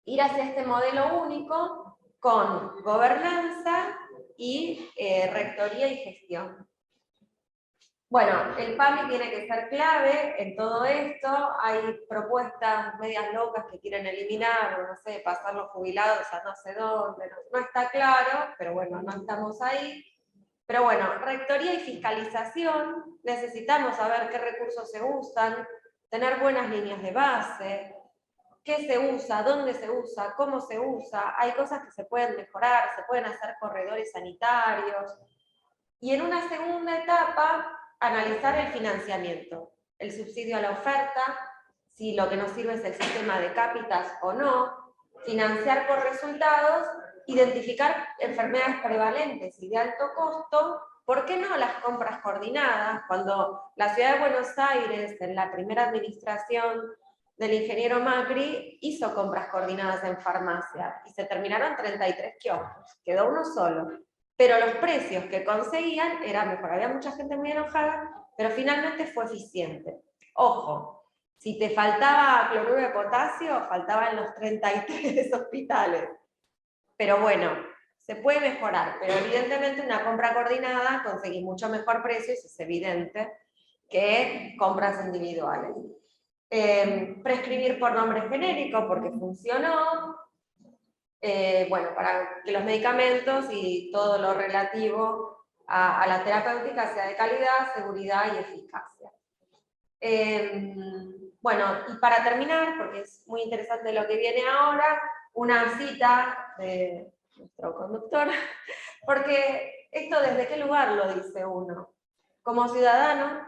ir hacia este modelo único con gobernanza y rectoría y gestión. Bueno, el PAMI tiene que ser clave en todo esto. Hay propuestas medias locas que quieren eliminar, o no sé, pasar los jubilados a no sé dónde. No está claro, pero bueno, no estamos ahí. Pero bueno, rectoría y fiscalización, necesitamos saber qué recursos se usan, tener buenas líneas de base, qué se usa, dónde se usa, cómo se usa. Hay cosas que se pueden mejorar, se pueden hacer corredores sanitarios. Y en una segunda etapa, analizar el financiamiento, el subsidio a la oferta, si lo que nos sirve es el sistema de cápitas o no, financiar por resultados, identificar enfermedades prevalentes y de alto costo, ¿por qué no las compras coordinadas? Cuando la ciudad de Buenos Aires, en la primera administración del ingeniero Macri, hizo compras coordinadas en farmacia y se terminaron 33 kioscos, quedó uno solo. Pero los precios que conseguían eran mejor. Había mucha gente muy enojada, pero finalmente fue eficiente. Ojo, si te faltaba cloruro de potasio, faltaba en los 33 hospitales. Pero bueno, se puede mejorar, pero evidentemente una compra coordinada conseguís mucho mejor precio, eso es evidente, que compras individuales. Prescribir por nombre genérico, porque funcionó. Bueno, para que los medicamentos y todo lo relativo a la terapéutica sea de calidad, seguridad y eficacia. Bueno, y para terminar, porque es muy interesante lo que viene ahora, una cita de nuestro conductor, porque esto desde qué lugar lo dice uno. Como ciudadano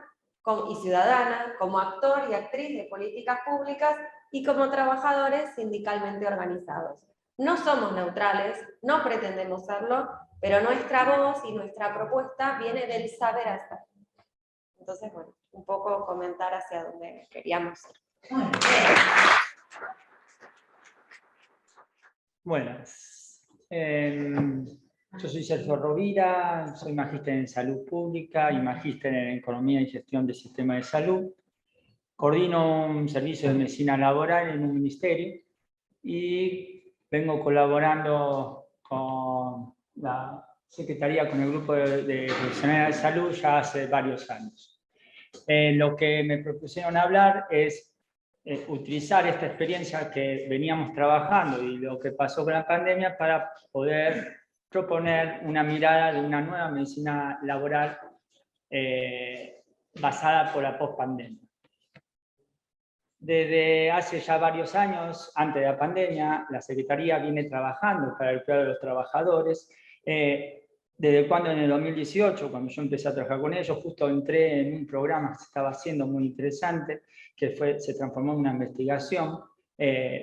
y ciudadana, como actor y actriz de políticas públicas y como trabajadores sindicalmente organizados. No somos neutrales, no pretendemos serlo, pero nuestra voz y nuestra propuesta viene del saber hacer. Entonces, bueno, un poco comentar hacia dónde queríamos ir. Buenas. Yo soy Sergio Rovira, soy magíster en Salud Pública y magíster en Economía y Gestión del Sistema de Salud. Coordino un servicio de medicina laboral en un ministerio y vengo colaborando con la Secretaría, con el grupo de profesionales de salud ya hace varios años. Lo que me propusieron hablar es utilizar esta experiencia que veníamos trabajando y lo que pasó con la pandemia para poder proponer una mirada de una nueva medicina laboral basada por la pospandemia. Desde hace ya varios años, antes de la pandemia, la Secretaría viene trabajando para el cuidado de los trabajadores. Desde cuando en el 2018, cuando yo empecé a trabajar con ellos, justo entré en un programa que se estaba haciendo muy interesante, que se transformó en una investigación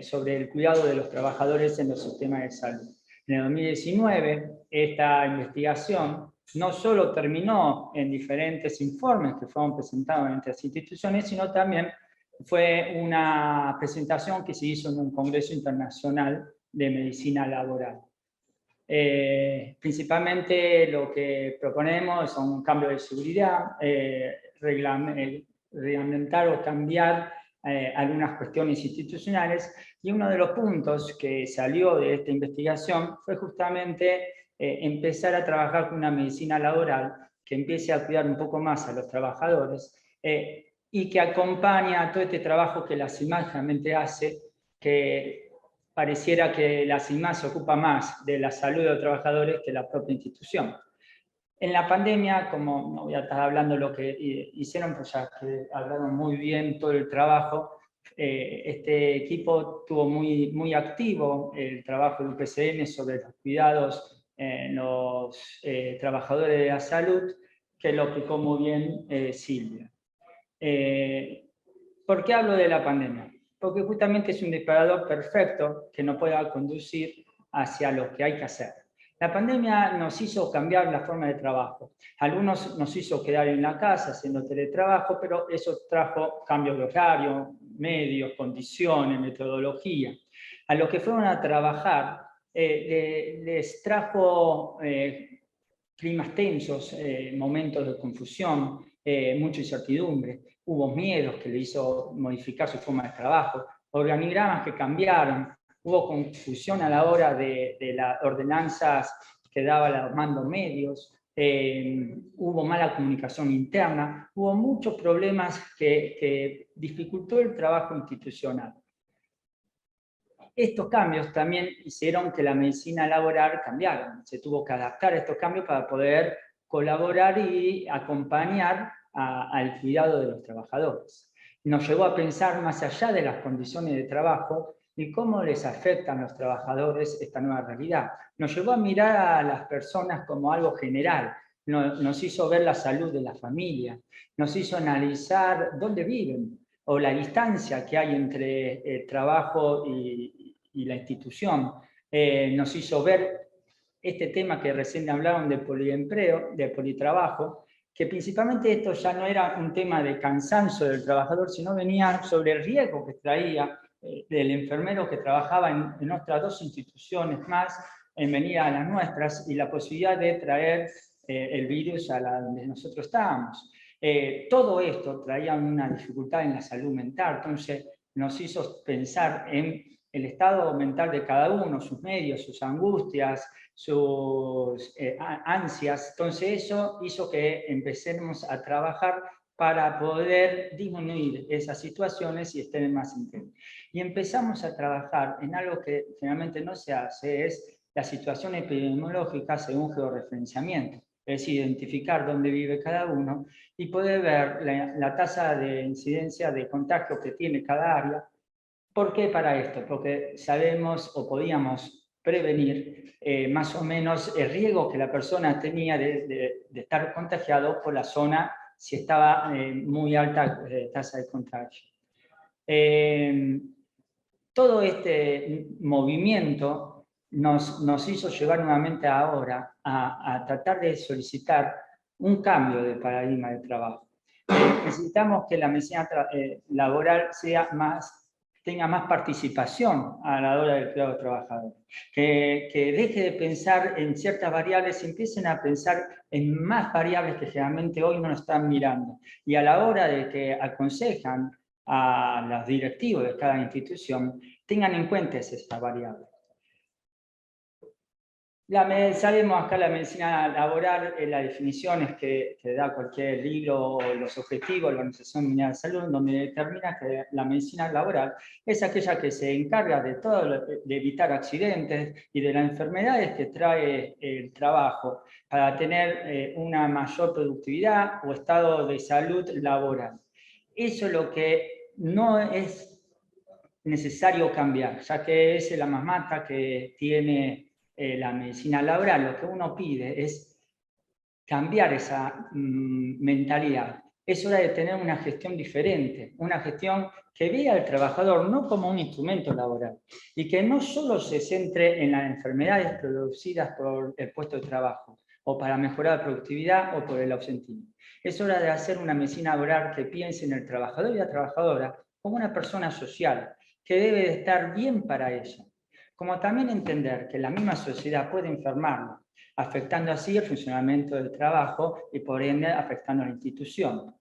sobre el cuidado de los trabajadores en los sistemas de salud. En el 2019, esta investigación no solo terminó en diferentes informes que fueron presentados en estas instituciones, sino también fue una presentación que se hizo en un congreso internacional de medicina laboral. Principalmente lo que proponemos son un cambio de seguridad, reglamentar o cambiar algunas cuestiones institucionales, y uno de los puntos que salió de esta investigación fue justamente empezar a trabajar con una medicina laboral que empiece a cuidar un poco más a los trabajadores y que acompaña todo este trabajo que la CIMAD realmente hace, que pareciera que la CIMAD se ocupa más de la salud de los trabajadores que la propia institución. En la pandemia, como no voy a estar hablando lo que hicieron, pues ya que hablaron muy bien todo el trabajo, este equipo tuvo muy activo el trabajo del UPCN sobre los cuidados en los trabajadores de la salud, que lo explicó muy bien Silvia. ¿Por qué hablo de la pandemia? Porque justamente es un disparador perfecto que nos pueda conducir hacia lo que hay que hacer. La pandemia nos hizo cambiar la forma de trabajo. Algunos nos hizo quedar en la casa haciendo teletrabajo, pero eso trajo cambios de horario, medios, condiciones, metodología. A los que fueron a trabajar les trajo climas tensos, momentos de confusión, mucha incertidumbre. Hubo miedos que le hizo modificar su forma de trabajo, organigramas que cambiaron, hubo confusión a la hora de las ordenanzas que daba los mandos medios, hubo mala comunicación interna, hubo muchos problemas que dificultó el trabajo institucional. Estos cambios también hicieron que la medicina laboral cambiara. Se tuvo que adaptar a estos cambios para poder colaborar y acompañar al cuidado de los trabajadores. Nos llevó a pensar más allá de las condiciones de trabajo y cómo les afectan a los trabajadores esta nueva realidad. Nos llevó a mirar a las personas como algo general, nos hizo ver la salud de la familia, nos hizo analizar dónde viven, o la distancia que hay entre el trabajo y la institución. Nos hizo ver este tema que recién hablaron de poliempleo, de politrabajo, que principalmente esto ya no era un tema de cansancio del trabajador, sino venía sobre el riesgo que traía del enfermero que trabajaba en otras dos instituciones más, en venir a las nuestras, y la posibilidad de traer el virus a la donde nosotros estábamos. Todo esto traía una dificultad en la salud mental, entonces nos hizo pensar en el estado mental de cada uno, sus medios, sus angustias, sus ansias. Entonces eso hizo que empecemos a trabajar para poder disminuir esas situaciones y estén más intensos. Y empezamos a trabajar en algo que generalmente no se hace, es la situación epidemiológica según georreferenciamiento. Es decir, identificar dónde vive cada uno y poder ver la tasa de incidencia de contagio que tiene cada área. ¿Por qué para esto? Porque sabemos o podíamos prevenir más o menos el riesgo que la persona tenía de estar contagiado por la zona si estaba muy alta tasa de contagio. Todo este movimiento nos hizo llevar nuevamente ahora a tratar de solicitar un cambio de paradigma de trabajo. Necesitamos que la medicina laboral tenga más participación a la hora del cuidado del trabajador, que deje de pensar en ciertas variables y empiecen a pensar en más variables que generalmente hoy no están mirando. Y a la hora de que aconsejan a los directivos de cada institución, tengan en cuenta esas variables. Sabemos acá la medicina laboral, las definiciones que da cualquier libro, los objetivos de la Organización Mundial de Salud, donde determina que la medicina laboral es aquella que se encarga de evitar accidentes y de las enfermedades que trae el trabajo para tener una mayor productividad o estado de salud laboral. Eso es lo que no es necesario cambiar, ya que es la mamata que tiene la medicina laboral. Lo que uno pide es cambiar esa mentalidad. Es hora de tener una gestión diferente, una gestión que vea al trabajador no como un instrumento laboral y que no solo se centre en las enfermedades producidas por el puesto de trabajo o para mejorar la productividad o por el ausentismo. Es hora de hacer una medicina laboral que piense en el trabajador y la trabajadora como una persona social que debe de estar bien para ella. Como también entender que la misma sociedad puede enfermarnos, afectando así el funcionamiento del trabajo y por ende afectando a la institución.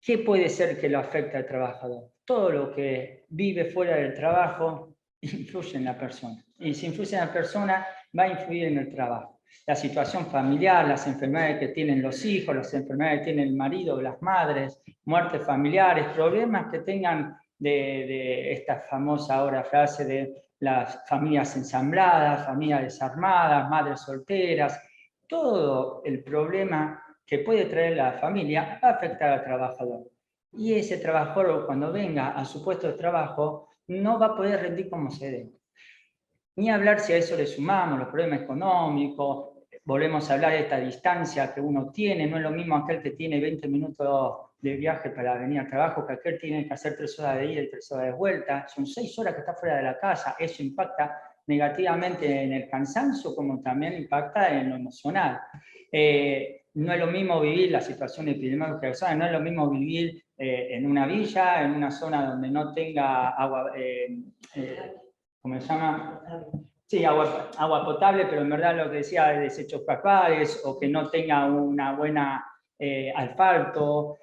¿Qué puede ser que lo afecte al trabajador? Todo lo que vive fuera del trabajo influye en la persona. Y si influye en la persona, va a influir en el trabajo. La situación familiar, las enfermedades que tienen los hijos, las enfermedades que tienen el marido o las madres, muertes familiares, problemas que tengan de esta famosa ahora frase de las familias ensambladas, familias desarmadas, madres solteras, todo el problema que puede traer la familia va a afectar al trabajador. Y ese trabajador, cuando venga a su puesto de trabajo, no va a poder rendir como se debe. Ni hablar si a eso le sumamos los problemas económicos, volvemos a hablar de esta distancia que uno tiene, no es lo mismo aquel que tiene 20 minutos de viaje para venir al trabajo, que aquel tiene que hacer 3 horas de ida y 3 horas de vuelta, son 6 horas que está fuera de la casa, eso impacta negativamente en el cansancio, como también impacta en lo emocional. No es lo mismo vivir la situación epidemiológica, no es lo mismo vivir en una villa, en una zona donde no tenga agua, ¿cómo se llama? Sí, agua potable, pero en verdad lo que decía de desechos fecales, o que no tenga una buena asfalto.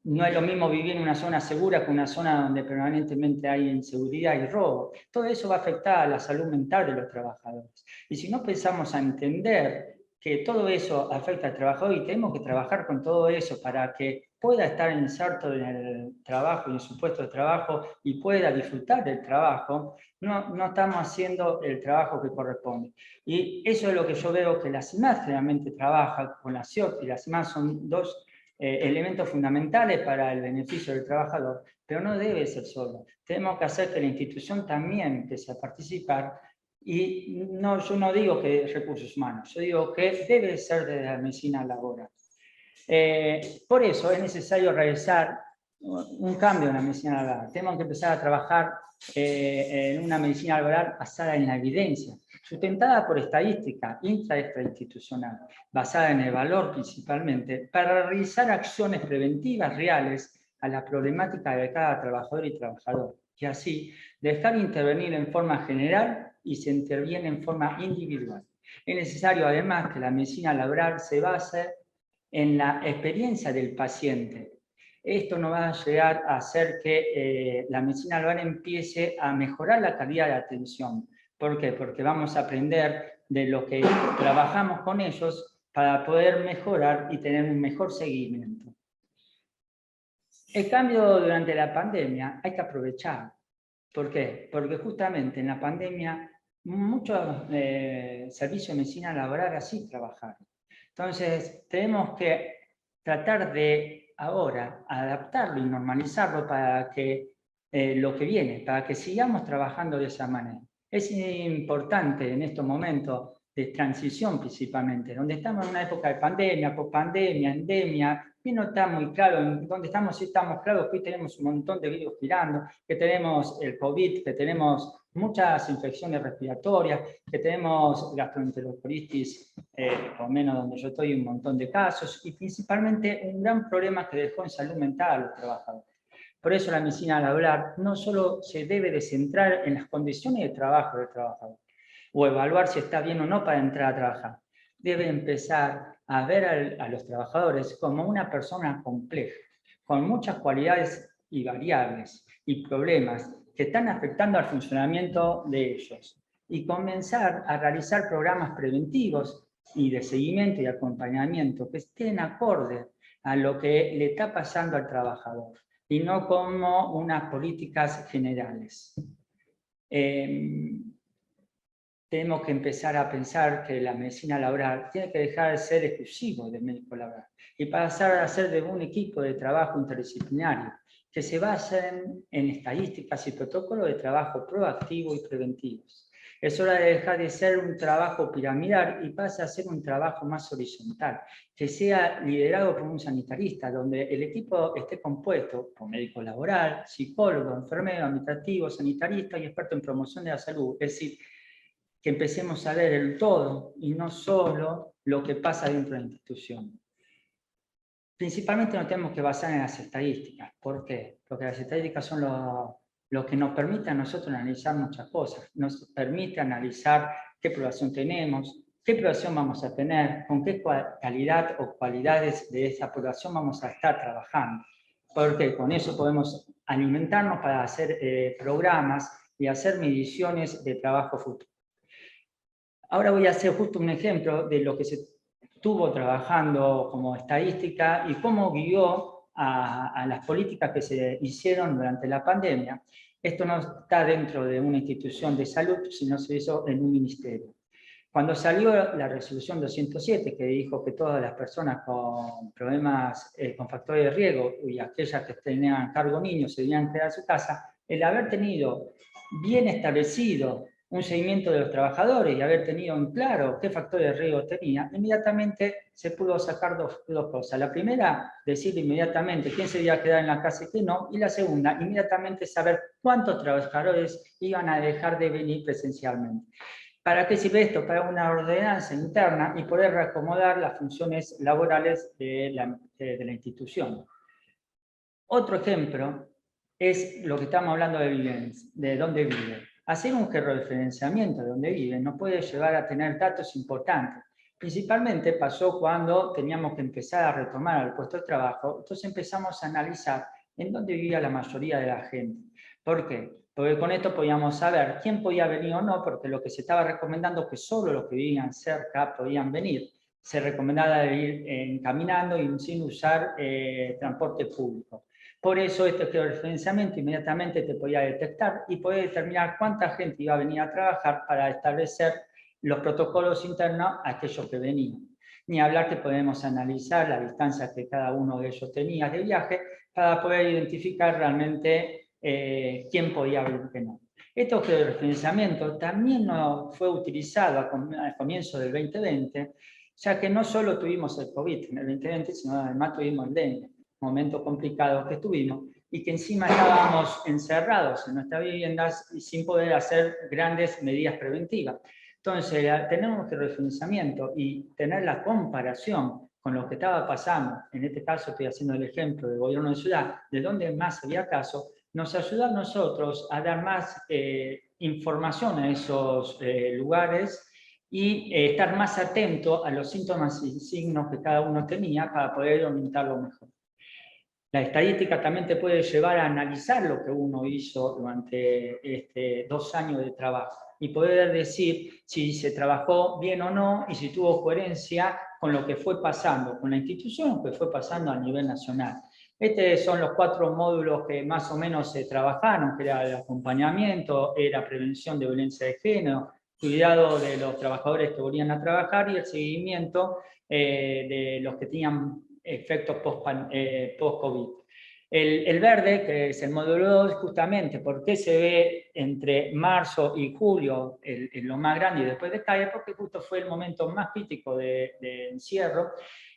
No es lo mismo vivir en una zona segura que una zona donde permanentemente hay inseguridad y robo. Todo eso va a afectar a la salud mental de los trabajadores. Y si no pensamos a entender que todo eso afecta al trabajador y tenemos que trabajar con todo eso para que pueda estar inserto en el trabajo, en su puesto de trabajo y pueda disfrutar del trabajo, no estamos haciendo el trabajo que corresponde. Y eso es lo que yo veo que la CIMAD realmente trabaja con la CIOT, y la CIMAD son dos elementos fundamentales para el beneficio del trabajador, pero no debe ser solo. Tenemos que hacer que la institución también empiece a participar. Y no, yo no digo que recursos humanos, yo digo que debe ser desde la medicina laboral. Por eso es necesario realizar un cambio en la medicina laboral. Tenemos que empezar a trabajar en una medicina laboral basada en la evidencia, sustentada por estadística intrainstitucional, basada en el valor principalmente, para realizar acciones preventivas reales a la problemática de cada trabajador y trabajador, y así dejar de intervenir en forma general y se interviene en forma individual. Es necesario además que la medicina laboral se base en la experiencia del paciente. Esto nos va a llegar a hacer que la medicina laboral empiece a mejorar la calidad de atención. ¿Por qué? Porque vamos a aprender de lo que trabajamos con ellos para poder mejorar y tener un mejor seguimiento. El cambio durante la pandemia hay que aprovechar. ¿Por qué? Porque justamente en la pandemia muchos servicios de medicina laboral así trabajaron. Entonces, tenemos que tratar de ahora adaptarlo y normalizarlo para que lo que viene, para que sigamos trabajando de esa manera. Es importante en estos momentos de transición principalmente, donde estamos en una época de pandemia, pospandemia, endemia, y no está muy claro en dónde estamos. Sí estamos claros que hoy tenemos un montón de virus girando, que tenemos el COVID, que tenemos muchas infecciones respiratorias, que tenemos gastroenterocolitis, por lo menos donde yo estoy, un montón de casos, y principalmente un gran problema que dejó en salud mental a los trabajadores. Por eso la medicina laboral no solo se debe de centrar en las condiciones de trabajo del trabajador, o evaluar si está bien o no para entrar a trabajar. Debe empezar a ver a los trabajadores como una persona compleja, con muchas cualidades y variables y problemas que están afectando al funcionamiento de ellos, y comenzar a realizar programas preventivos y de seguimiento y acompañamiento que estén acorde a lo que le está pasando al trabajador, y no como unas políticas generales. Tenemos que empezar a pensar que la medicina laboral tiene que dejar de ser exclusivo del médico laboral y pasar a ser de un equipo de trabajo interdisciplinario que se basen en estadísticas y protocolos de trabajo proactivos y preventivos. Es hora de dejar de ser un trabajo piramidal y pase a ser un trabajo más horizontal, que sea liderado por un sanitarista, donde el equipo esté compuesto por médico laboral, psicólogo, enfermero, administrativo, sanitarista y experto en promoción de la salud. Es decir, que empecemos a ver el todo y no solo lo que pasa dentro de la institución. Principalmente nos tenemos que basar en las estadísticas. ¿Por qué? Porque las estadísticas son lo que nos permite a nosotros analizar muchas cosas. Nos permite analizar qué población tenemos, qué población vamos a tener, con qué calidad o cualidades de esa población vamos a estar trabajando. Porque con eso podemos alimentarnos para hacer programas y hacer mediciones de trabajo futuro. Ahora voy a hacer justo un ejemplo de lo que se estuvo trabajando como estadística y cómo guió a las políticas que se hicieron durante la pandemia. Esto no está dentro de una institución de salud, sino se hizo en un ministerio. Cuando salió la resolución 207, que dijo que todas las personas con problemas, con factores de riesgo y aquellas que tenían a cargo niños se debían quedar en su casa, el haber tenido bien establecido un seguimiento de los trabajadores y haber tenido en claro qué factores de riesgo tenía, inmediatamente se pudo sacar dos cosas. La primera, decir inmediatamente quién se iba a quedar en la casa y quién no, y la segunda, inmediatamente saber cuántos trabajadores iban a dejar de venir presencialmente. ¿Para qué sirve esto? Para una ordenanza interna y poder reacomodar las funciones laborales de la institución. Otro ejemplo es lo que estamos hablando de dónde vive. Hacer un georreferenciamiento de dónde vive nos puede llevar a tener datos importantes. Principalmente pasó cuando teníamos que empezar a retomar el puesto de trabajo, entonces empezamos a analizar en dónde vivía la mayoría de la gente. ¿Por qué? Porque con esto podíamos saber quién podía venir o no, porque lo que se estaba recomendando es que solo los que vivían cerca podían venir. Se recomendaba ir caminando y sin usar transporte público. Por eso este georreferenciamiento inmediatamente te podía detectar y podía determinar cuánta gente iba a venir a trabajar para establecer los protocolos internos a aquellos que venían. Ni hablar que podemos analizar la distancia que cada uno de ellos tenía de viaje para poder identificar realmente quién podía venir y quién no. Este georreferenciamiento también no fue utilizado al comienzo del 2020, ya que no solo tuvimos el COVID en el 2020, sino además tuvimos el dengue, momento complicado que tuvimos, y que encima estábamos encerrados en nuestras viviendas y sin poder hacer grandes medidas preventivas. Entonces, tenemos el georreferenciamiento y tener la comparación con lo que estaba pasando, en este caso estoy haciendo el ejemplo del gobierno de ciudad, de dónde más había casos, nos ayuda a nosotros a dar más información a esos lugares y estar más atento a los síntomas y signos que cada uno tenía para poder orientarlo mejor. La estadística también te puede llevar a analizar lo que uno hizo durante 2 años de trabajo y poder decir si se trabajó bien o no y si tuvo coherencia con lo que fue pasando, con la institución, lo que fue pasando a nivel nacional. Estos son los 4 módulos que más o menos se trabajaron, que era el acompañamiento, era prevención de violencia de género, cuidado de los trabajadores que volvían a trabajar y el seguimiento de los que tenían efectos post-COVID. El verde, que es el módulo 2, justamente, ¿por qué se ve entre marzo y julio lo más grande y después decae? Porque justo fue el momento más crítico de encierro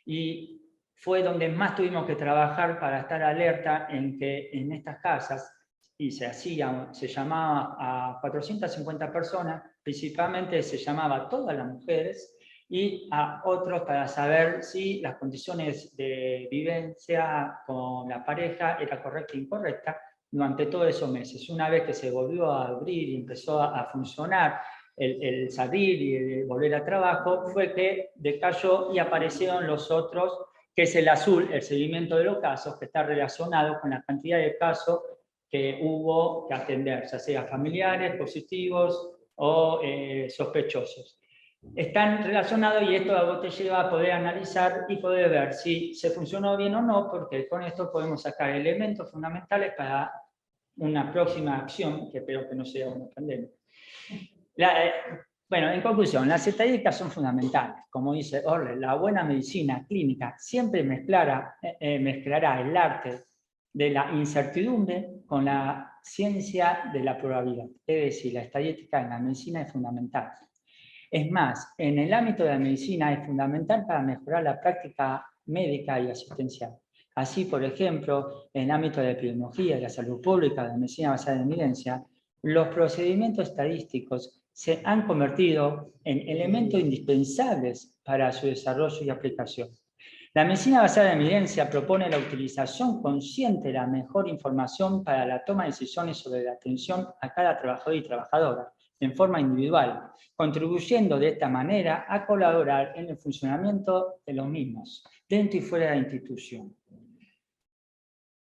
y fue donde más tuvimos que trabajar para estar alerta en que en estas casas, y se llamaba a 450 personas, principalmente se llamaba a todas las mujeres, y a otros para saber si las condiciones de vivencia con la pareja era correcta o incorrecta durante todos esos meses. Una vez que se volvió a abrir y empezó a funcionar el salir y el volver a trabajo, fue que decayó y aparecieron los otros, que es el azul, el seguimiento de los casos, que está relacionado con la cantidad de casos que hubo que atender, ya sea familiares, positivos o sospechosos. Están relacionados y esto a vos te lleva a poder analizar y poder ver si se funcionó bien o no, porque con esto podemos sacar elementos fundamentales para una próxima acción, que espero que no sea una pandemia. Bueno, en conclusión, las estadísticas son fundamentales. Como dice Orle, la buena medicina clínica siempre mezclará el arte de la incertidumbre con la ciencia de la probabilidad. Es decir, la estadística en la medicina es fundamental. Es más, en el ámbito de la medicina es fundamental para mejorar la práctica médica y asistencial. Así, por ejemplo, en el ámbito de la epidemiología, de la salud pública, de la medicina basada en evidencia, los procedimientos estadísticos se han convertido en elementos indispensables para su desarrollo y aplicación. La medicina basada en evidencia propone la utilización consciente de la mejor información para la toma de decisiones sobre la atención a cada trabajador y trabajadora, en forma individual, contribuyendo de esta manera a colaborar en el funcionamiento de los mismos, dentro y fuera de la institución.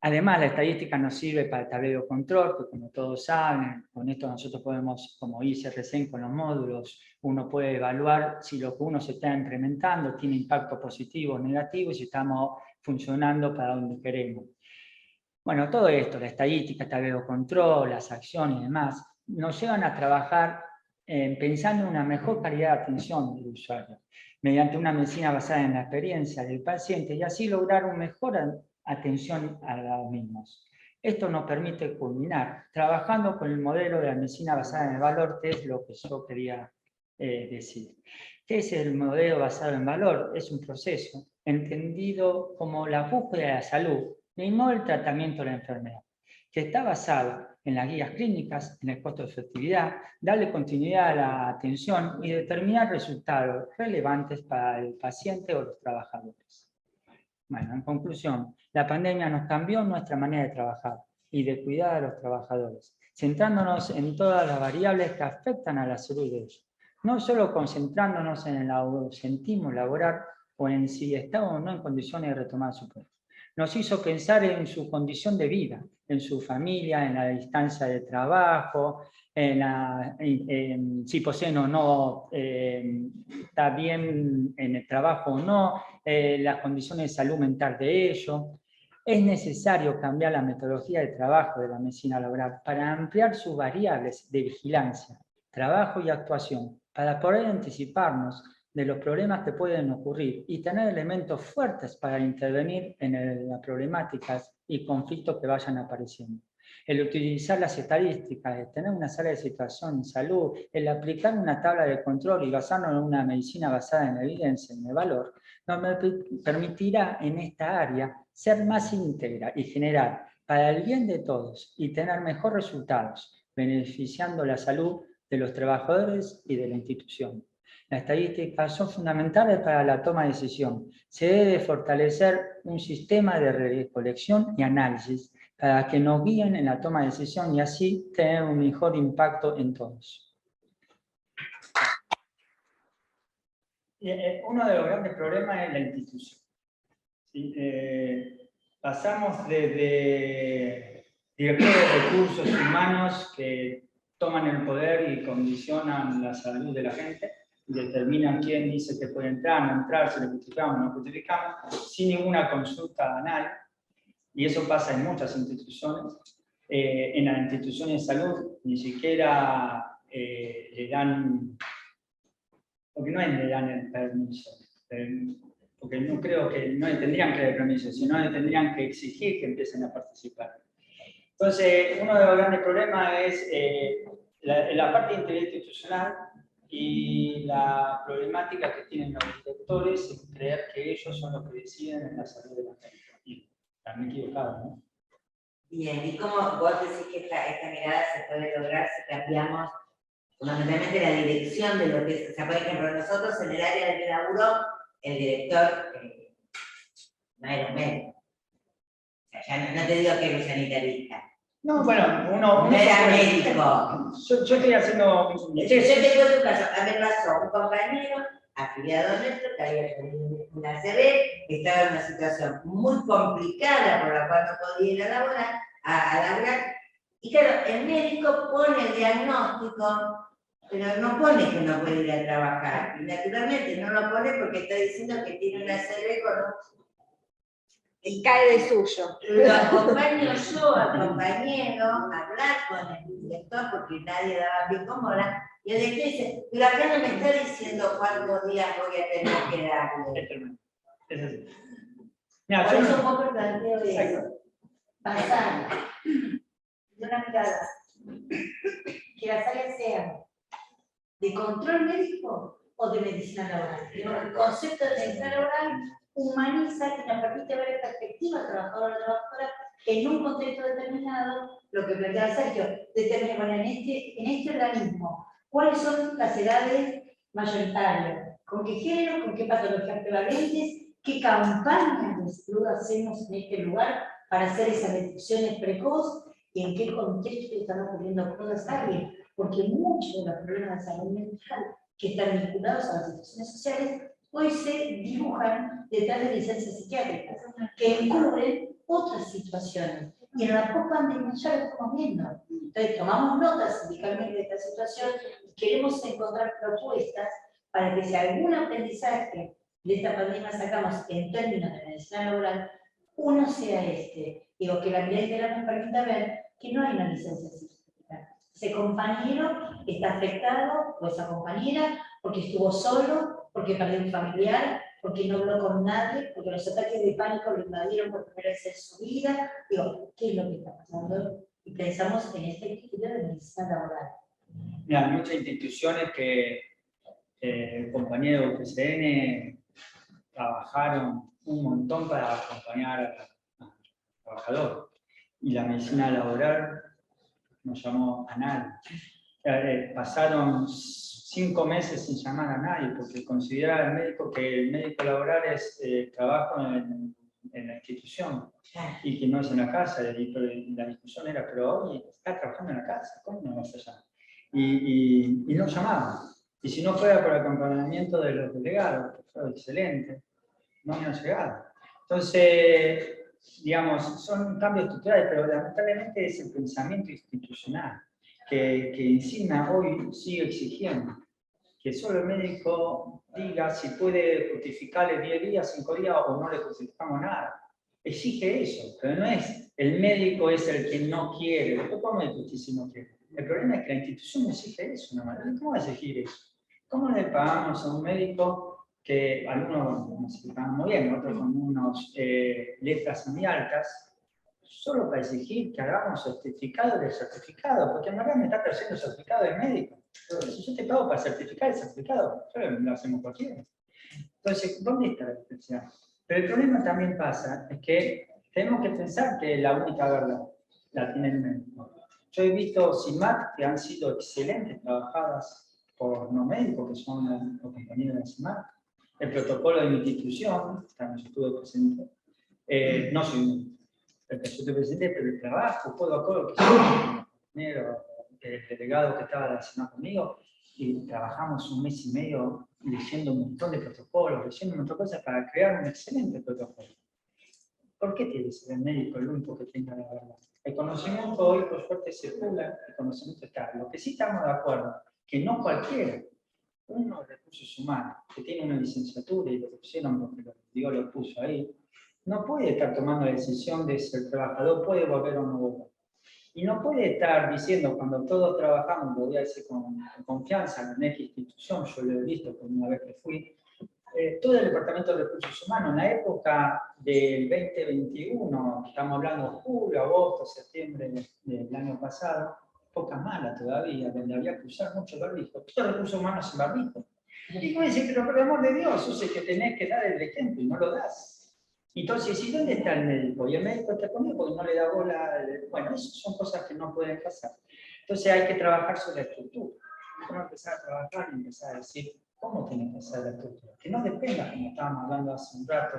Además, la estadística nos sirve para el tablero control, que como todos saben, con esto nosotros podemos, como hice recién con los módulos, uno puede evaluar si lo que uno se está implementando tiene impacto positivo o negativo y si estamos funcionando para donde queremos. Bueno, todo esto, la estadística, el tablero control, las acciones y demás, nos llevan a trabajar pensando en una mejor calidad de atención del usuario, mediante una medicina basada en la experiencia del paciente y así lograr una mejor atención a los mismos. Esto nos permite culminar trabajando con el modelo de la medicina basada en el valor, que es lo que yo quería decir. ¿Qué es el modelo basado en valor? Es un proceso entendido como la búsqueda de la salud y no el tratamiento de la enfermedad, que está basado en las guías clínicas, en el costo de efectividad, darle continuidad a la atención y determinar resultados relevantes para el paciente o los trabajadores. Bueno, en conclusión, la pandemia nos cambió nuestra manera de trabajar y de cuidar a los trabajadores, centrándonos en todas las variables que afectan a la salud de ellos, no solo concentrándonos en el ausentismo laboral o en si está o no en condiciones de retomar su puesto. Nos hizo pensar en su condición de vida, en su familia, en la distancia de trabajo, si poseen o no, está bien en el trabajo o no, las condiciones de salud mental de ellos. Es necesario cambiar la metodología de trabajo de la medicina laboral para ampliar sus variables de vigilancia, trabajo y actuación, para poder anticiparnos de los problemas que pueden ocurrir y tener elementos fuertes para intervenir en las problemáticas y conflictos que vayan apareciendo. El utilizar las estadísticas, el tener una sala de situación en salud, el aplicar una tabla de control y basarnos en una medicina basada en la evidencia, en el valor, nos permitirá en esta área ser más íntegra y generar para el bien de todos y tener mejores resultados, beneficiando la salud de los trabajadores y de la institución. Las estadísticas son fundamentales para la toma de decisión. Se debe fortalecer un sistema de recolección y análisis para que nos guíen en la toma de decisión y así tener un mejor impacto en todos. Uno de los grandes problemas es la institución. ¿Sí? Pasamos desde directores de recursos humanos que toman el poder y condicionan la salud de la gente, y determinan quién dice que puede entrar, no entrar, si lo justificamos o no justificamos, sin ninguna consulta a nadie. Y eso pasa en muchas instituciones. En las instituciones de salud ni siquiera le dan, porque no le dan el permiso, porque no creo que no le tendrían que dar permiso, sino le tendrían que exigir que empiecen a participar. Entonces, uno de los grandes problemas es la parte interinstitucional y la problemática que tienen los directores en creer que ellos son los que deciden en la salud de la gente. Y también equivocado, ¿no? Bien, ¿y cómo vos decís que esta mirada se puede lograr si cambiamos fundamentalmente la dirección de lo que es? O sea, por ejemplo, nosotros en el área del laburo, el director no era un médico. O sea, ya no te digo que era un sanitarista. No, bueno, no era médico. Yo estoy haciendo... Yo te cuento un caso. A mí me pasó un compañero afiliado nuestro que había tenido una ACV, que estaba en una situación muy complicada por la cual no podía ir a laborar, y claro, el médico pone el diagnóstico, pero no pone que no puede ir a trabajar, y naturalmente no lo pone porque está diciendo que tiene una ACV con un... Y cae de suyo. Lo acompaño yo al compañero a hablar con el director porque nadie daba pie con bola, y el director dice, pero acá no me está diciendo cuántos días voy a tener que darle. Es así. Mira, Por yo eso no- un poco el planteo de eso. Pasar de una mirada que las áreas sean de control médico o de medicina laboral. El concepto de medicina laboral humaniza y nos permite ver en perspectiva al trabajador o trabajadora en un contexto determinado, lo que planteaba Sergio, determina, bueno, en este organismo, cuáles son las edades mayoritarias, con qué género, con qué patologías prevalentes, qué campañas de salud hacemos en este lugar para hacer esas detecciones precoz y en qué contexto están ocurriendo cosas también, porque muchos de los problemas de salud mental que están vinculados a las situaciones sociales hoy se dibujan detrás de licencias psiquiátricas que encubren otras situaciones. Y en la post-pandemia ya lo estamos viendo. Entonces tomamos notas sindicalmente de esta situación y queremos encontrar propuestas para que si algún aprendizaje de esta pandemia sacamos en términos de medicina laboral, uno sea este. Digo, que la mirada integral nos permita ver que no hay una licencia psiquiátrica. Ese compañero está afectado, o esa compañera, porque estuvo solo, porque perdió un familiar, porque no habló con nadie, porque los ataques de pánico lo invadieron por primera vez en su vida. Digo, ¿qué es lo que está pasando? Y pensamos en este equilibrio de medicina laboral. Mira, hay muchas instituciones que compañeros de UPCN trabajaron un montón para acompañar al trabajador. Y la medicina laboral no llamó a nadie. Pasaron 5 meses sin llamar a nadie, porque consideraba el médico que el médico laboral es trabajo en la institución y que no es en la casa. Y la discusión era, pero hoy está trabajando en la casa, ¿cómo no vas allá? Y no llamaban. Y si no fuera por el acompañamiento de los delegados, que fue excelente, no me han llegado. Entonces, digamos, son cambios estructurales, pero lamentablemente es el pensamiento institucional que encima hoy sigue exigiendo que solo el médico diga si puede justificarle 10 días, 5 días o no le justificamos nada. Exige eso, pero no es el médico es el que no quiere. Después podemos discutir si no quiere. El problema es que la institución exige eso. ¿Cómo va a exigir eso? ¿Cómo le pagamos a un médico que algunos nos pagan muy bien, otros con unas letras muy altas, solo para exigir que hagamos certificado del certificado? Porque en realidad me está trayendo el certificado del médico. Si yo te pago para certificar el certificado, lo hacemos cualquiera. Entonces, ¿dónde está la diferencia? Pero el problema también pasa, es que tenemos que pensar que la única verdad la tiene el médico. Yo he visto CIMAC que han sido excelentes trabajadas por no médicos, que son los compañeros de CIMAC. El protocolo de mi institución, también yo estuve presente, no soy médico, yo estuve presente, pero el trabajo, codo a codo, que soy el compañero, el delegado que estaba relacionado conmigo, y trabajamos 1 mes y medio leyendo un montón de protocolos, leyendo un montón de cosas para crear un excelente protocolo. ¿Por qué tiene que ser el médico el único que tenga la verdad? El conocimiento hoy, por suerte, circula, el conocimiento está. Lo que sí estamos de acuerdo, que no cualquiera, uno de recursos humanos, que tiene una licenciatura y lo pusieron porque Dios lo puso ahí, no puede estar tomando la decisión de si el trabajador puede volver o no volver. Y no puede estar diciendo, cuando todos trabajamos, lo voy a decir con confianza, en esta institución, yo lo he visto por una vez que fui, todo el Departamento de Recursos Humanos, en la época del 2021, estamos hablando de julio, agosto, septiembre del año pasado, época mala todavía, donde había que usar mucho barbijo, todos los recursos humanos sin barbijo. Y puede decir, pero por el amor de Dios, sos el que tenés que dar el ejemplo y no lo das. Entonces, ¿y dónde está el médico? Y el médico está conmigo porque no le da bola. Bueno, esas son cosas que no pueden pasar. Entonces hay que trabajar sobre la estructura. Hay que empezar a trabajar y empezar a decir cómo tiene que ser la estructura. Que no dependa, como estábamos hablando hace un rato,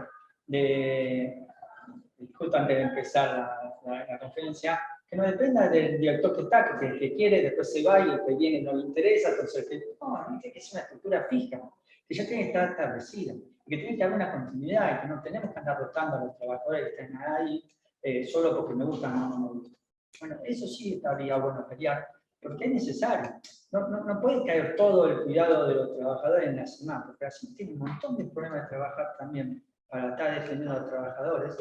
justo antes de empezar la conferencia, que no dependa del director que está, que el que quiere, después se va y el que viene no le interesa. Entonces, no, tiene que ser una estructura fija, que ya tiene que estar establecida. Que tiene que haber una continuidad y que no tenemos que andar rotando a los trabajadores que estén ahí solo porque me gustan o no me gustan. Bueno, eso sí estaría bueno pelear, porque es necesario. No puede caer todo el cuidado de los trabajadores en la semana, porque así tiene un montón de problemas de trabajar también para estar defendiendo a los trabajadores.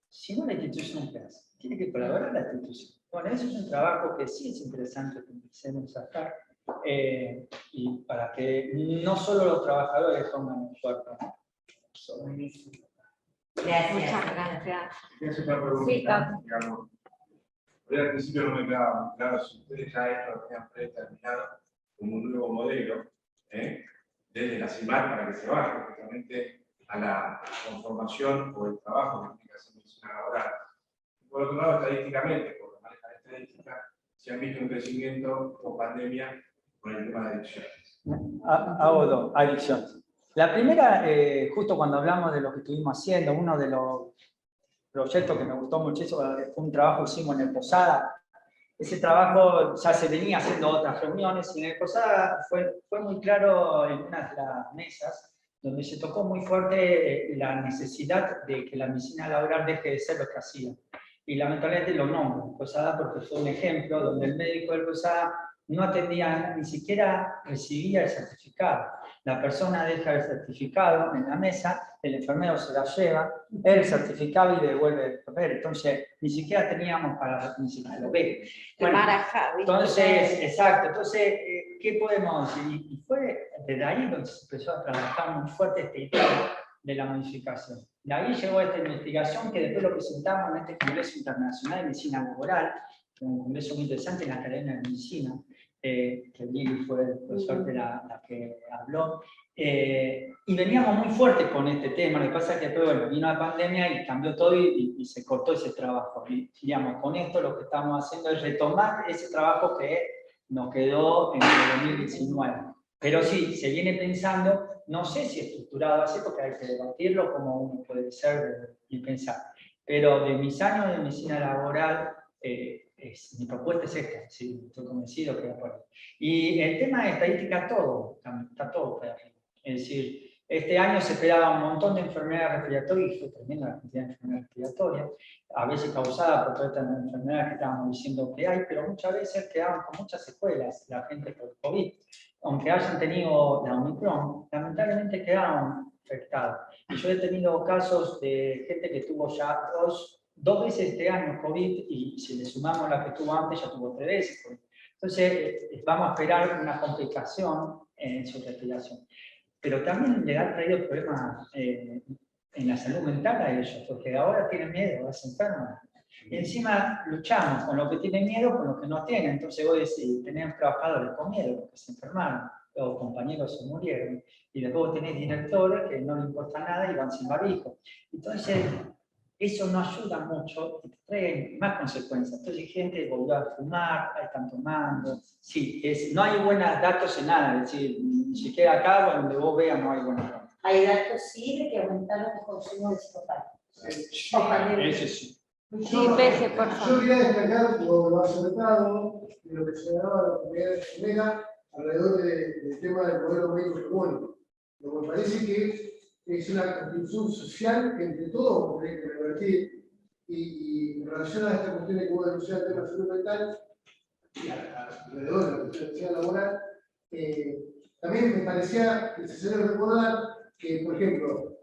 Si no, la institución ¿qué hace? Tiene que colaborar la institución. Bueno, eso es un trabajo que sí es interesante que empecemos a hacer. Y para que no solo los trabajadores pongan el cuerpo. Gracias. Muchas gracias. Quiero hacer una pregunta, Sí, claro. digamos. Por ahí al principio no me quedaba muy claro si ustedes ya esto lo tenían predeterminado como un nuevo modelo, desde la CIMAC para que se vaya justamente a la conformación o el trabajo que tiene que hacer medicina laboral. Por otro lado, estadísticamente, por la maneja de estadística, se han visto un crecimiento con pandemia con el tema de adicciones. Hago dos, adicciones. La primera, justo cuando hablamos de lo que estuvimos haciendo, uno de los proyectos que me gustó muchísimo fue un trabajo que hicimos en el Posada. Ese trabajo ya se venía haciendo otras reuniones y en el Posada fue muy claro en una de las mesas donde se tocó muy fuerte la necesidad de que la medicina laboral deje de ser lo que hacía. Y lamentablemente lo nombro, Posada, porque fue un ejemplo donde el médico del Posada no atendía, ni siquiera recibía el certificado. La persona deja el certificado en la mesa, el enfermero se la lleva, él certificado y le devuelve el papel. Entonces, ni siquiera teníamos para, ni siquiera lo ve. Bueno, entonces, exacto. Entonces, ¿qué podemos decir? Y fue desde ahí donde se empezó a trabajar muy fuerte esta idea de la modificación. De ahí llegó esta investigación que después lo presentamos en este Congreso Internacional de Medicina Laboral, un congreso muy interesante en la Academia de Medicina, que Lili fue el profesor de la que habló. Y veníamos muy fuertes con este tema, lo que pasa es que después bueno, vino la pandemia y cambió todo y se cortó ese trabajo. Y digamos, con esto lo que estamos haciendo es retomar ese trabajo que nos quedó en el 2019. Pero sí, se viene pensando, no sé si estructurado así, porque hay que debatirlo como uno puede ser y pensar. Pero de mis años de medicina laboral, mi propuesta es esta, sí, estoy convencido que va por ahí. Y el tema de estadística, está todo por arriba. Es decir, este año se esperaba un montón de enfermedades respiratorias, y fue tremenda la cantidad de enfermedades respiratorias, a veces causadas por todas estas enfermedades que estábamos diciendo que hay, pero muchas veces quedaban con muchas secuelas la gente por COVID. Aunque hayan tenido la Omicron, lamentablemente quedaron afectados. Y yo he tenido casos de gente que tuvo ya dos veces este año COVID, y si le sumamos la que tuvo antes, ya tuvo 3 veces COVID. Entonces, vamos a esperar una complicación en su respiración. Pero también le ha traído problemas en la salud mental a ellos, porque ahora tienen miedo, se enferman. Y encima luchamos con lo que tienen miedo, con lo que no tienen. Entonces vos decís, tenés trabajadores con miedo porque se enfermaron, o compañeros se murieron, y después vos tenés directores que no les importa nada y van sin barbijo. Entonces, eso no ayuda mucho y trae más consecuencias. Entonces, gente volvió a fumar, están tomando. Sí, no hay buenos datos en nada, es decir, ni siquiera acá, donde vos veas, no hay buenos datos. Hay datos sí de que aumentaron el consumo de psicofármacos. Eso sí. Sí, Peje, por favor. Yo quería destacar lo acertado de lo que se daba la comunidad enfermera alrededor del tema del modelo médico hegemónico. Lo que me parece que es una construcción social que entre todos tenemos que revertir. Y en relación a esta cuestión de cómo denunciar el tema de salud mental, y alrededor de la cuestión de la laboral, también me parecía necesario recordar que, por ejemplo,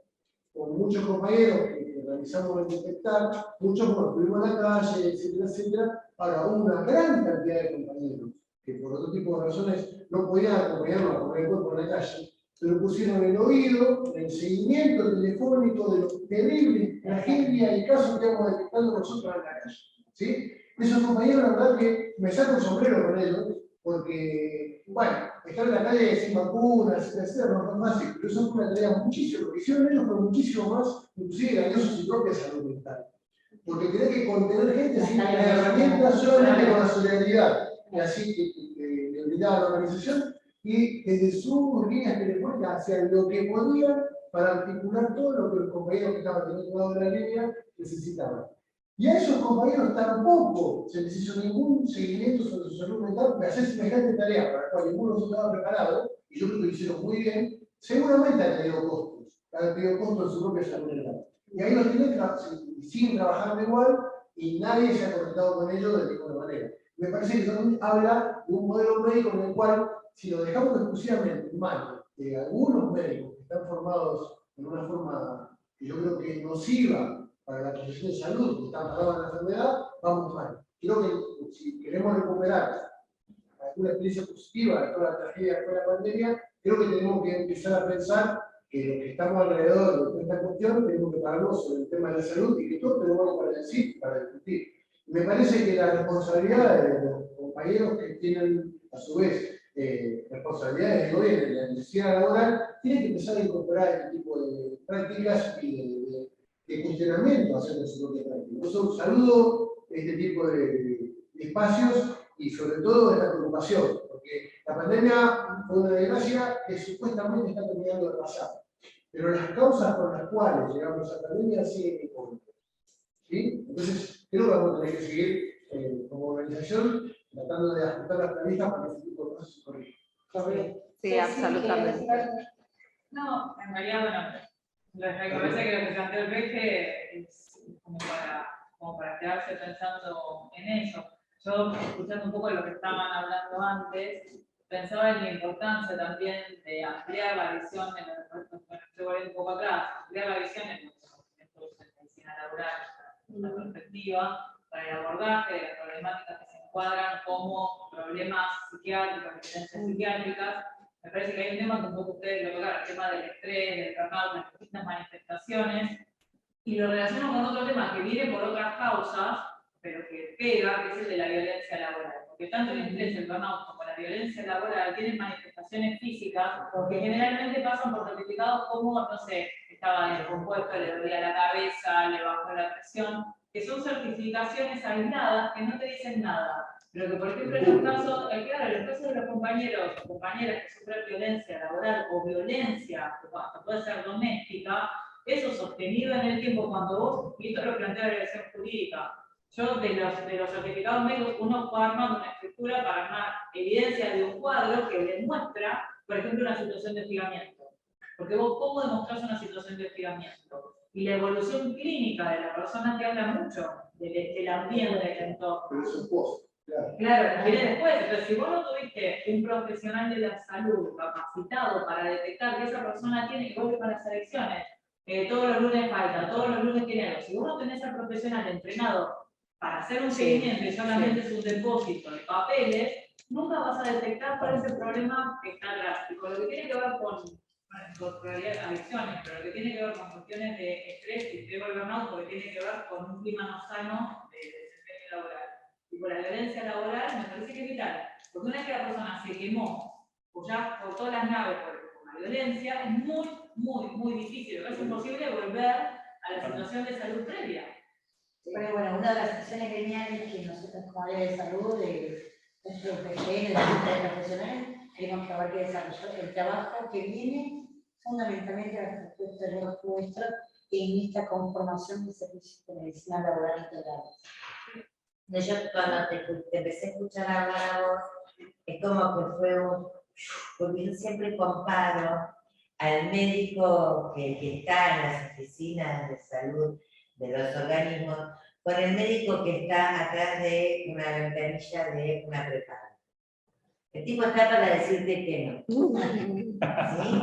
con muchos compañeros que realizamos el detectar, muchos estuvimos en la calle, etcétera, etcétera. Ahora, una gran cantidad de compañeros que por otro tipo de razones no podían acompañarnos a poner el cuerpo en la calle, pero pusieron el oído, el seguimiento telefónico de los terribles tragedias y casos que vamos detectando nosotros en la calle. ¿Sí? Esos compañeros, la verdad que me saco el sombrero con ellos, porque, bueno, estar en la calle sin vacunas, etcétera, no es fácil, pero eso fue una tarea muchísimo, lo que hicieron ellos fue muchísimo más, inclusive dañoso a su propia salud mental. Porque tenés que contener gente sin herramientas solamente con la solidaridad, y así le brindaba la organización, y desde sus líneas telefónicas hacían lo que podían para articular todo lo que los compañeros que estaban del otro lado de la línea necesitaban. Y a esos compañeros tampoco se les hizo ningún seguimiento sobre su salud mental de hacer semejante tarea para la cual ninguno se estaba preparado, y yo creo que lo hicieron muy bien. Seguramente han tenido costos en su propia salud mental. Y ahí los tienen siguen trabajando igual y nadie se ha conectado con ellos de ninguna manera. Me parece que también habla de un modelo médico en el cual, si lo dejamos exclusivamente en manos de algunos médicos que están formados de una forma que yo creo que es nociva para la profesión de salud, que está amarrada a la enfermedad, vamos mal. Creo que si queremos recuperar alguna experiencia positiva de toda la tragedia de la pandemia, creo que tenemos que empezar a pensar que los que estamos alrededor de esta cuestión tenemos que pararnos sobre el tema de la salud y que todos tenemos algo para decir, para discutir. Me parece que la responsabilidad de los compañeros que tienen, a su vez, responsabilidades de gobierno y la necesidad laboral, tienen que empezar a incorporar este tipo de prácticas y de cuestionamiento hacia su propia práctica. Por eso saludo este tipo de espacios y sobre todo esta preocupación, porque la pandemia fue una desgracia que supuestamente está terminando de pasar, pero las causas por las cuales llegamos a la pandemia siguen incógnitas. ¿Sí? Entonces, creo que vamos a tener que seguir como organización tratando de ajustar las previstas para que ese tipo de cosas se corrijan. Sí, absolutamente. No, en realidad, bueno, me parece que lo que planteó el Peje es como para quedarse pensando en eso. Yo, escuchando un poco de lo que estaban hablando antes, pensaba en la importancia también de ampliar la visión, estoy volviendo un poco atrás, ampliar la visión en los conocimientos de medicina laboral, una perspectiva para el abordaje de las problemáticas que se encuadran como problemas psiquiátricos, evidencias psiquiátricas, me parece que hay un tema que un poco ustedes lo tocaron, el tema del estrés, del burnout, las distintas manifestaciones, y lo relaciono con otro tema que viene por otras causas, pero que pega, que es el de la violencia laboral. Porque tanto el estrés, el burnout como la violencia laboral tienen manifestaciones físicas que generalmente pasan por certificados como, no sé, estaba descompuesto, le dolía la cabeza, le bajó la presión, que son certificaciones aisladas que no te dicen nada. Pero que, por ejemplo, en los casos, claro, en los casos de los compañeros o compañeras que sufren violencia laboral o violencia, que hasta puede ser doméstica, eso sostenido en el tiempo, cuando vos, y esto lo plantea la revisión jurídica, yo de los certificados médicos, uno puede armar una estructura para armar evidencia de un cuadro que demuestra, por ejemplo, una situación de hostigamiento. Porque vos, ¿cómo demostrás una situación de hostigamiento? Y la evolución clínica de la persona te habla mucho del ambiente, del entorno. Pero eso es post, claro. Claro, viene después. Entonces, si vos no tuviste un profesional de la salud capacitado para detectar que esa persona tiene, igual que con las elecciones, todos los lunes falta, todos los lunes tiene algo. Si vos no tenés al profesional entrenado para hacer un seguimiento y solamente es un depósito de papeles, nunca vas a detectar cuál es el problema que está atrás. Y con lo que tiene que ver con adicciones, pero lo que tiene que ver con cuestiones de estrés y de burnout, porque tiene que ver con un clima no sano de desempeño laboral. Y por la violencia laboral me parece que es vital, porque una vez que la persona se quemó, o ya cortó las naves por la violencia, es muy difícil, es imposible volver a la situación de salud previa. Pero bueno, una de las acciones geniales que nosotros como área de salud, nuestro PGN, la lista de profesionales, queremos que abarque desarrollar el trabajo que viene fundamentalmente a la propuesta de los nuestros en esta conformación de servicios de medicina laboral integrales. Yo cuando te empecé a escuchar hablar a vos, es como que fue porque yo siempre comparo al médico que está en las oficinas de salud de los organismos con el médico que está atrás de una ventanilla de una prepaga. El tipo está para decirte que no. ¿Sí?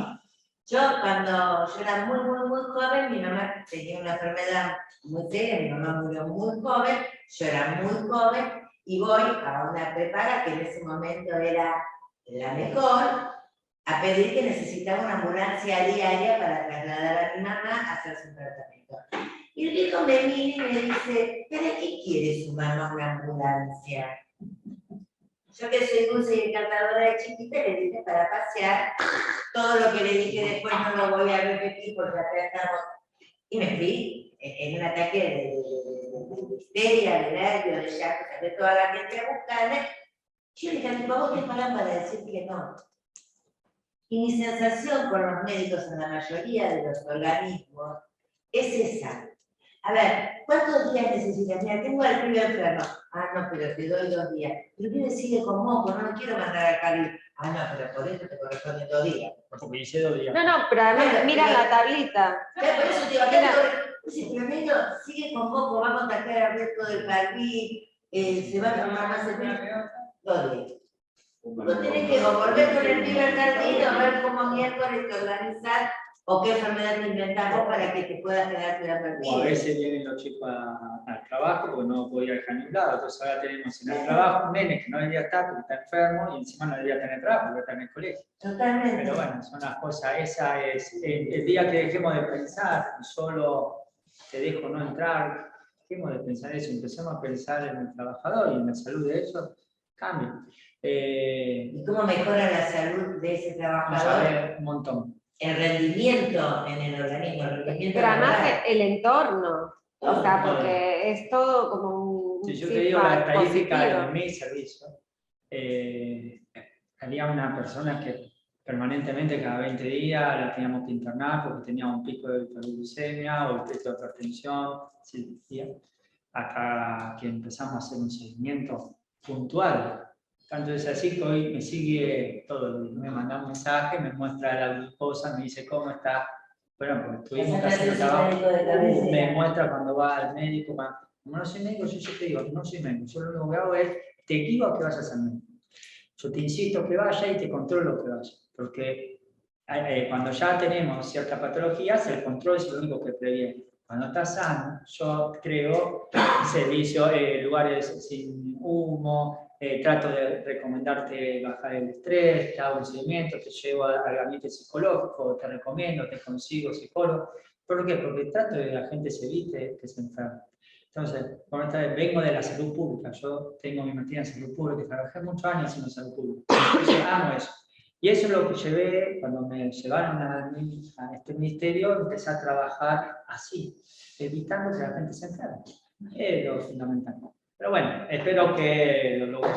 Yo cuando yo era muy joven, mi mamá tenía una enfermedad muy seria, mi mamá murió muy joven, yo era muy joven, y voy a una prepaga que en ese momento era la mejor, a pedir que necesitaba una ambulancia diaria para trasladar a mi mamá a hacerse un tratamiento. Y el viejo me mira y me dice, ¿para qué quiere su mamá una ambulancia? Yo que soy dulce y encantadora de chiquita, le dije para pasear. Todo lo que le dije después no lo voy a repetir porque acá estamos. Y me fui en un ataque de histeria, de nervios, de llanto, de toda la gente a buscarme. Yo le dije a mi papá, ¿qué pagan para decir que no? Y mi sensación con los médicos en la mayoría de los organismos es esa. A ver, ¿cuántos días necesitas? Mira, tengo al pibe enfermo. Ah, no, pero te doy 2 días. Pero el pibe sigue con moco, no lo quiero mandar al Cali. Ah, no, pero por eso te corresponde 2 días. Porque hice 2 días. No, pero además mira la tablita. Ya, por eso te digo, si el médico sigue con moco, va a contactar al resto del país, se va a tomar más el tiempo. 2 días. Vos tenés que o volver con el pibe al jardín o ver cómo miércoles te organizar o qué enfermedad te inventamos para que te puedas quedar cuidando al O a pibe. veces vienen los chicos al trabajo porque no podía dejar ni un lado. Entonces ahora tenemos en el trabajo un nene que no debería estar porque está enfermo y encima no debería tener trabajo porque está en el colegio. Totalmente. Pero bueno, son las cosas. Esa es el día que dejemos de pensar, solo te dejo no entrar, dejemos de pensar eso, empecemos a pensar en el trabajador y en la salud de ellos, cambia. ¿Y cómo mejora la salud de ese Vamos a trabajador? ver un montón. El rendimiento en el organismo, el rendimiento Pero además laboral. el entorno, o sea, Todo. porque es todo como un Si yo te digo la feedback estadística positivo. de mi servicio, había una persona que permanentemente cada 20 días la teníamos que internar porque tenía un pico de hiperglucemia o el pico de hipertensión, hasta que empezamos a hacer un seguimiento puntual. Tanto es así que hoy me sigue todo, me manda un mensaje, me muestra la glucosa, me dice cómo está. Bueno, porque tuvimos que hacer el trabajo. Me muestra cuando va al médico. Como no soy médico, yo te digo, no soy médico. Yo lo único que hago es, te guío a que vayas al médico. Yo te insisto que vaya y te controlo que vaya. Porque cuando ya tenemos ciertas patologías, el control es lo único que previene. Cuando estás sano, yo creo servicios, lugares sin humo, trato de recomendarte bajar el estrés, te hago un seguimiento, te llevo al gabinete psicológico, te recomiendo, te consigo psicólogo. ¿Por qué? Porque trato de que la gente se evite que se enferme. Entonces, por esta vez, vengo de la salud pública, yo tengo mi maestría en salud pública, trabajé muchos años en salud pública, entonces amo eso. Y eso es lo que llevé, cuando me llevaron a este ministerio, empecé a trabajar así, evitando que la gente se enferme. Es lo fundamental. Pero bueno, espero que lo logre.